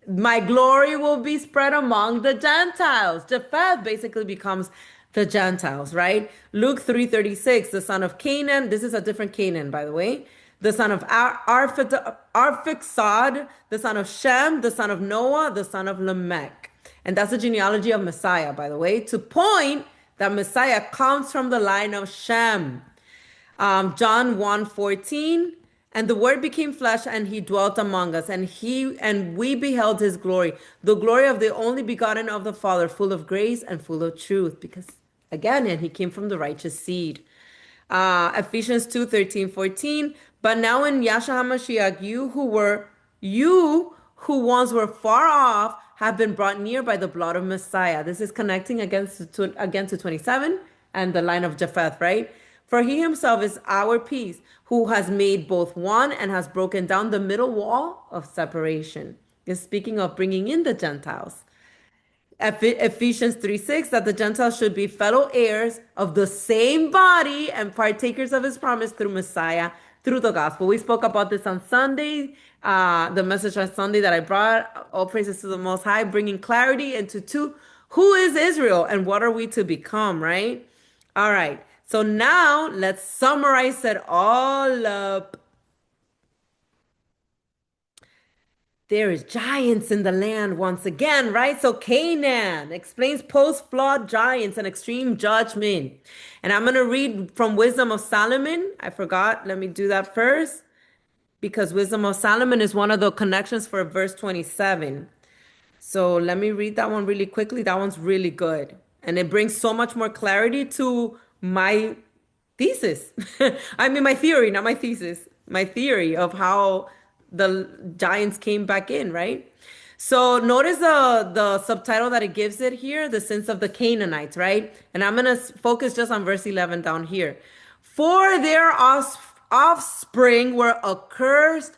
My glory will be spread among the Gentiles. Japheth basically becomes the Gentiles, right? Luke 3:36, the son of Canaan. This is a different Canaan, by the way. The son of Arphaxad, the son of Shem, the son of Noah, the son of Lamech. And that's the genealogy of Messiah, by the way, to point that Messiah comes from the line of Shem. John 1:14, and the word became flesh and he dwelt among us, and we beheld his glory, the glory of the only begotten of the Father, full of grace and full of truth, because again, and he came from the righteous seed. Ephesians 2:13-14, but now in Yahshua HaMashiach, you who once were far off have been brought near by the blood of Messiah. This is connecting again to 27 and the line of Japheth, right? For he himself is our peace, who has made both one and has broken down the middle wall of separation. Is speaking of bringing in the Gentiles. Ephesians 3:6, that the Gentiles should be fellow heirs of the same body and partakers of his promise through Messiah, through the gospel. We spoke about this on Sunday, the message on Sunday that I brought, all praises to the Most High, bringing clarity into who is Israel and what are we to become, right? All right, so now let's summarize it all up. There is giants in the land once again, right? So Canaan explains post-flood giants and extreme judgment. And I'm going to read from Wisdom of Solomon. I forgot. Let me do that first, because Wisdom of Solomon is one of the connections for verse 27. So let me read that one really quickly. That one's really good. And it brings so much more clarity to my thesis. I mean, my theory, not my thesis. My theory of how the giants came back in, right? So notice the subtitle that it gives it here, the sins of the Canaanites, right? And I'm going to focus just on verse 11 down here. For their offspring were accursed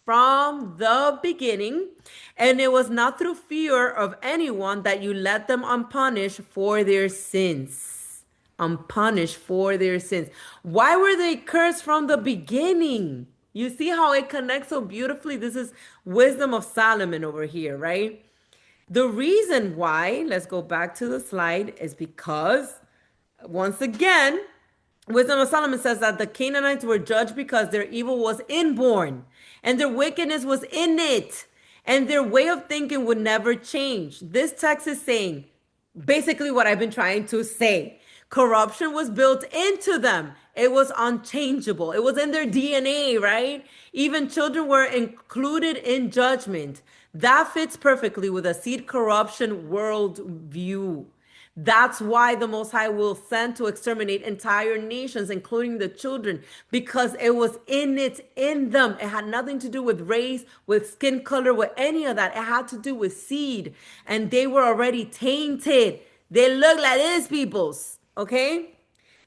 from the beginning, and it was not through fear of anyone that you let them unpunished for their sins. Unpunished for their sins. Why were they cursed from the beginning? You see how it connects so beautifully? This is Wisdom of Solomon over here, right? The reason why, let's go back to the slide, is because, once again, Wisdom of Solomon says that the Canaanites were judged because their evil was inborn and their wickedness was innate and their way of thinking would never change. This text is saying basically what I've been trying to say. Corruption was built into them. It was unchangeable. It was in their DNA, right? Even children were included in judgment. That fits perfectly with a seed corruption worldview. That's why the Most High will send to exterminate entire nations, including the children, because it was in them. It had nothing to do with race, with skin color, with any of that. It had to do with seed, and they were already tainted. They look like these peoples, okay?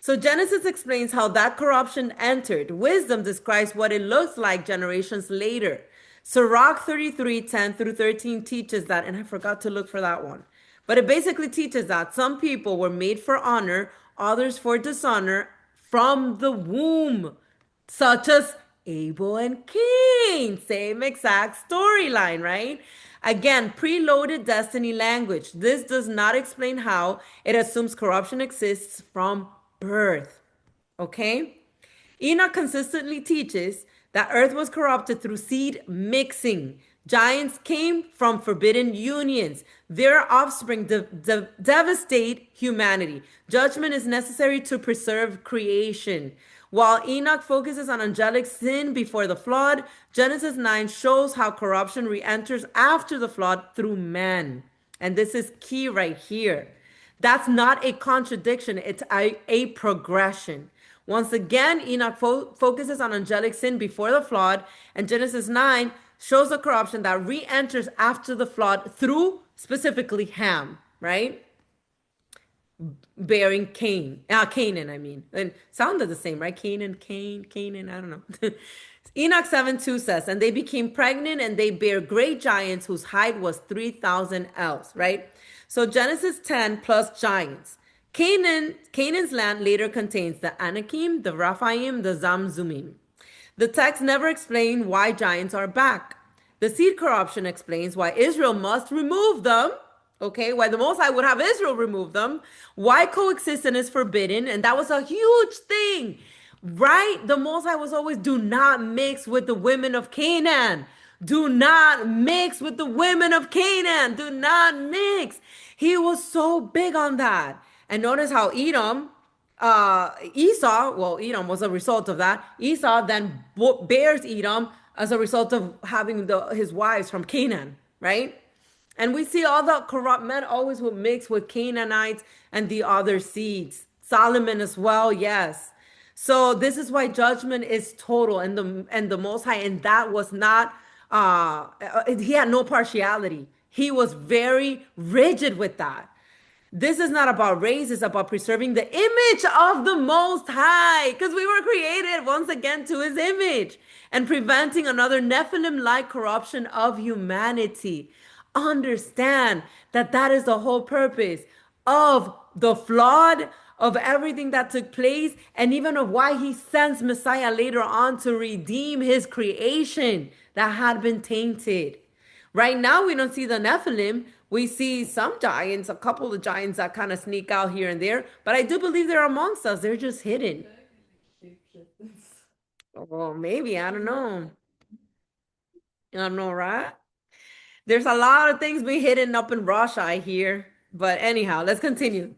So Genesis explains how that corruption entered. Wisdom describes what it looks like generations later. Sirach 33:10-13 teaches that, and I forgot to look for that one. But it basically teaches that some people were made for honor, others for dishonor from the womb, such as Abel and Cain. Same exact storyline, right? Again, preloaded destiny language. This does not explain how it assumes corruption exists from birth. Okay? Enoch consistently teaches that earth was corrupted through seed mixing. Giants came from forbidden unions. Their offspring devastate humanity. Judgment is necessary to preserve creation. While Enoch focuses on angelic sin before the flood, Genesis 9 shows how corruption re-enters after the flood through man. And this is key right here. That's not a contradiction, it's a progression. Once again, Enoch focuses on angelic sin before the flood, and Genesis 9 shows the corruption that re-enters after the flood through specifically Ham, right? Bearing Canaan, I mean. And sounded the same, right? Canaan, I don't know. Enoch 7:2 says, and they became pregnant and they bare great giants whose height was 3,000 ells, right? So Genesis 10 plus giants. Canaan's land later contains the Anakim, the Rephaim, the Zamzumim. The text never explains why giants are back. The seed corruption explains why Israel must remove them. Okay, why the Most High would have Israel remove them. Why coexistence is forbidden, and that was a huge thing, right? The Most High was always, do not mix with the women of Canaan. Do not mix with the women of Canaan. Do not mix. He was so big on that. And notice how Esau, well, Edom was a result of that. Esau then bears Edom as a result of having his wives from Canaan, right? And we see all the corrupt men always would mix with Canaanites and the other seeds. Solomon as well, yes. So this is why judgment is total, and the Most High, and that was not. He had no partiality. He was very rigid with that. This is not about race, it's about preserving the image of the Most High, because we were created once again to his image, and preventing another Nephilim like corruption of humanity. Understand that that is the whole purpose of the flood, of everything that took place, and even of why he sends Messiah later on to redeem his creation that had been tainted. Right now, we don't see the Nephilim. We see some giants, a couple of giants that kind of sneak out here and there, but I do believe they're amongst us. They're just hidden. Well, maybe, I don't know. I don't know, right? There's a lot of things being hidden up in Russia, I hear. But anyhow, let's continue.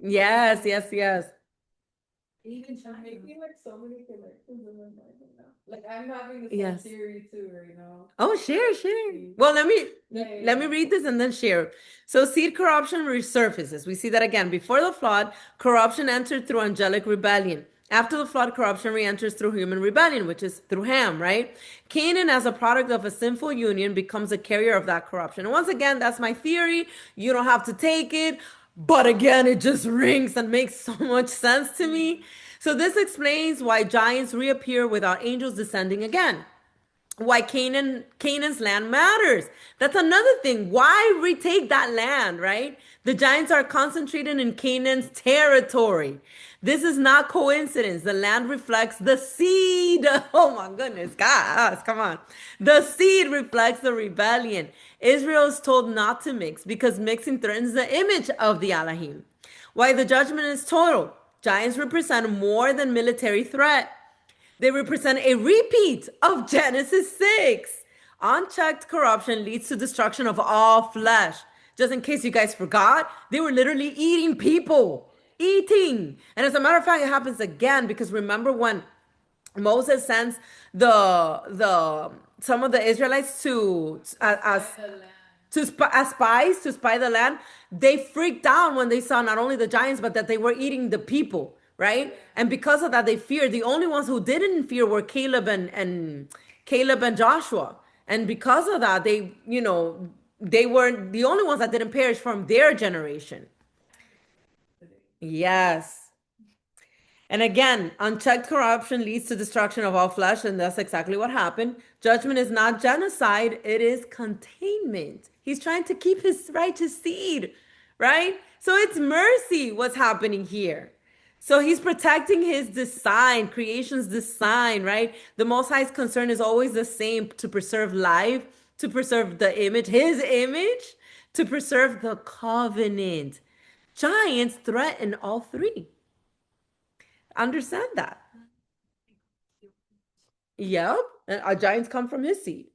Yes, yes, yes. Even I'm making like so many connections in my mind right now. Like I'm having this Yes. whole theory too right now. Oh, share. Well, let me Yeah. let me read this and then share. So seed corruption resurfaces. We see that again. Before the flood, corruption entered through angelic rebellion. After the flood, corruption re-enters through human rebellion, which is through Ham, right? Canaan, as a product of a sinful union, becomes a carrier of that corruption. And once again, that's my theory. You don't have to take it. But again, it just rings and makes so much sense to me. So this explains why giants reappear without angels descending again. Why Canaan's land matters. That's another thing. Why retake that land, right? The giants are concentrated in Canaan's territory. This is not coincidence. The land reflects the seed. Oh my goodness, guys, come on. The seed reflects the rebellion. Israel is told not to mix because mixing threatens the image of the Alahim. Why the judgment is total. Giants represent more than military threat. They represent a repeat of Genesis 6. Unchecked corruption leads to destruction of all flesh. Just in case you guys forgot, they were literally eating people. Eating. And as a matter of fact, it happens again because remember when Moses sends the some of the Israelites to as spies to spy the land, they freaked out when they saw not only the giants but that they were eating the people, right? And because of that, they feared. The only ones who didn't fear were Caleb and Joshua. And because of that, they weren't the only ones that didn't perish from their generation. Yes. And again, unchecked corruption leads to destruction of all flesh, and that's exactly what happened. Judgment is not genocide, it is containment. He's trying to keep his righteous seed, right? So it's mercy what's happening here. So he's protecting his design, creation's design, right? The Most High's concern is always the same, to preserve life, to preserve the image, his image, to preserve the covenant. Giants threaten all three. Understand that. Yep. And our giants come from his seed.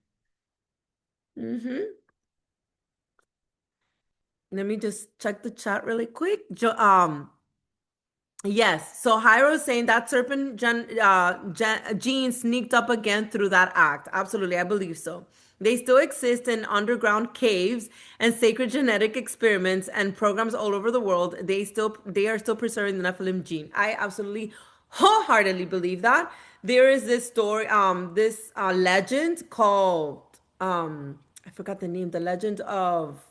Let me just check the chat really quick. Yes. So Hyro is saying that serpent gene sneaked up again through that act. Absolutely, I believe so. They still exist in underground caves and sacred genetic experiments and programs all over the world. They are still preserving the Nephilim gene. I absolutely wholeheartedly believe that. There is this story, this legend called I forgot the name, the legend of,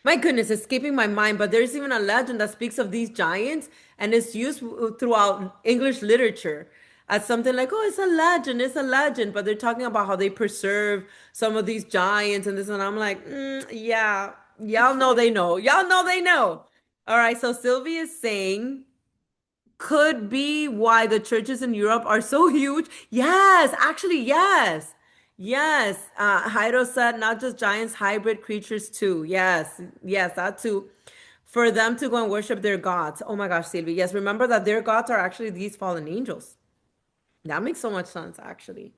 my goodness, it's escaping my mind, but there's even a legend that speaks of these giants, and it's used throughout English literature as something like, oh, it's a legend, but they're talking about how they preserve some of these giants and this, and I'm like, yeah, y'all know they know. Y'all know they know. All right, so Sylvie is saying, could be why the churches in Europe are so huge. Yes, actually, yes. Yes, Jairo said not just giants, hybrid creatures too. Yes, yes, that too. For them to go and worship their gods. Oh my gosh, Sylvie. Yes, remember that their gods are actually these fallen angels. That makes so much sense, actually.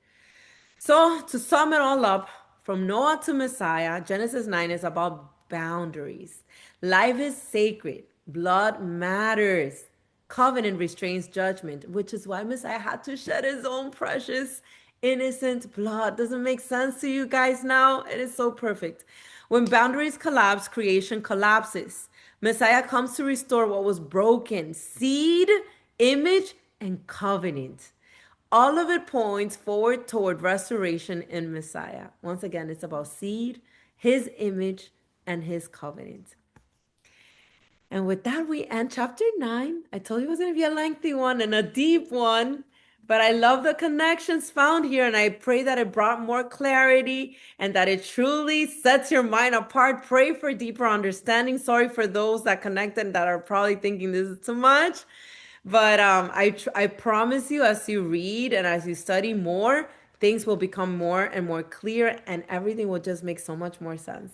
So, to sum it all up, from Noah to Messiah, Genesis 9 is about boundaries. Life is sacred, blood matters. Covenant restrains judgment, which is why Messiah had to shed his own precious, innocent blood. Doesn't make sense to you guys now? It is so perfect. When boundaries collapse, creation collapses. Messiah comes to restore what was broken: seed, image, and covenant. All of it points forward toward restoration in Messiah. Once again, it's about seed, his image, and his covenant. And with that, we end chapter 9. I told you it was going to be a lengthy one and a deep one, but I love the connections found here, and I pray that it brought more clarity and that it truly sets your mind apart. Pray for deeper understanding. Sorry for those that connected that are probably thinking this is too much. But I promise you, as you read and as you study more, things will become more and more clear, and everything will just make so much more sense.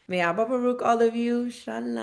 May Abba Baruch all of you. Shalom.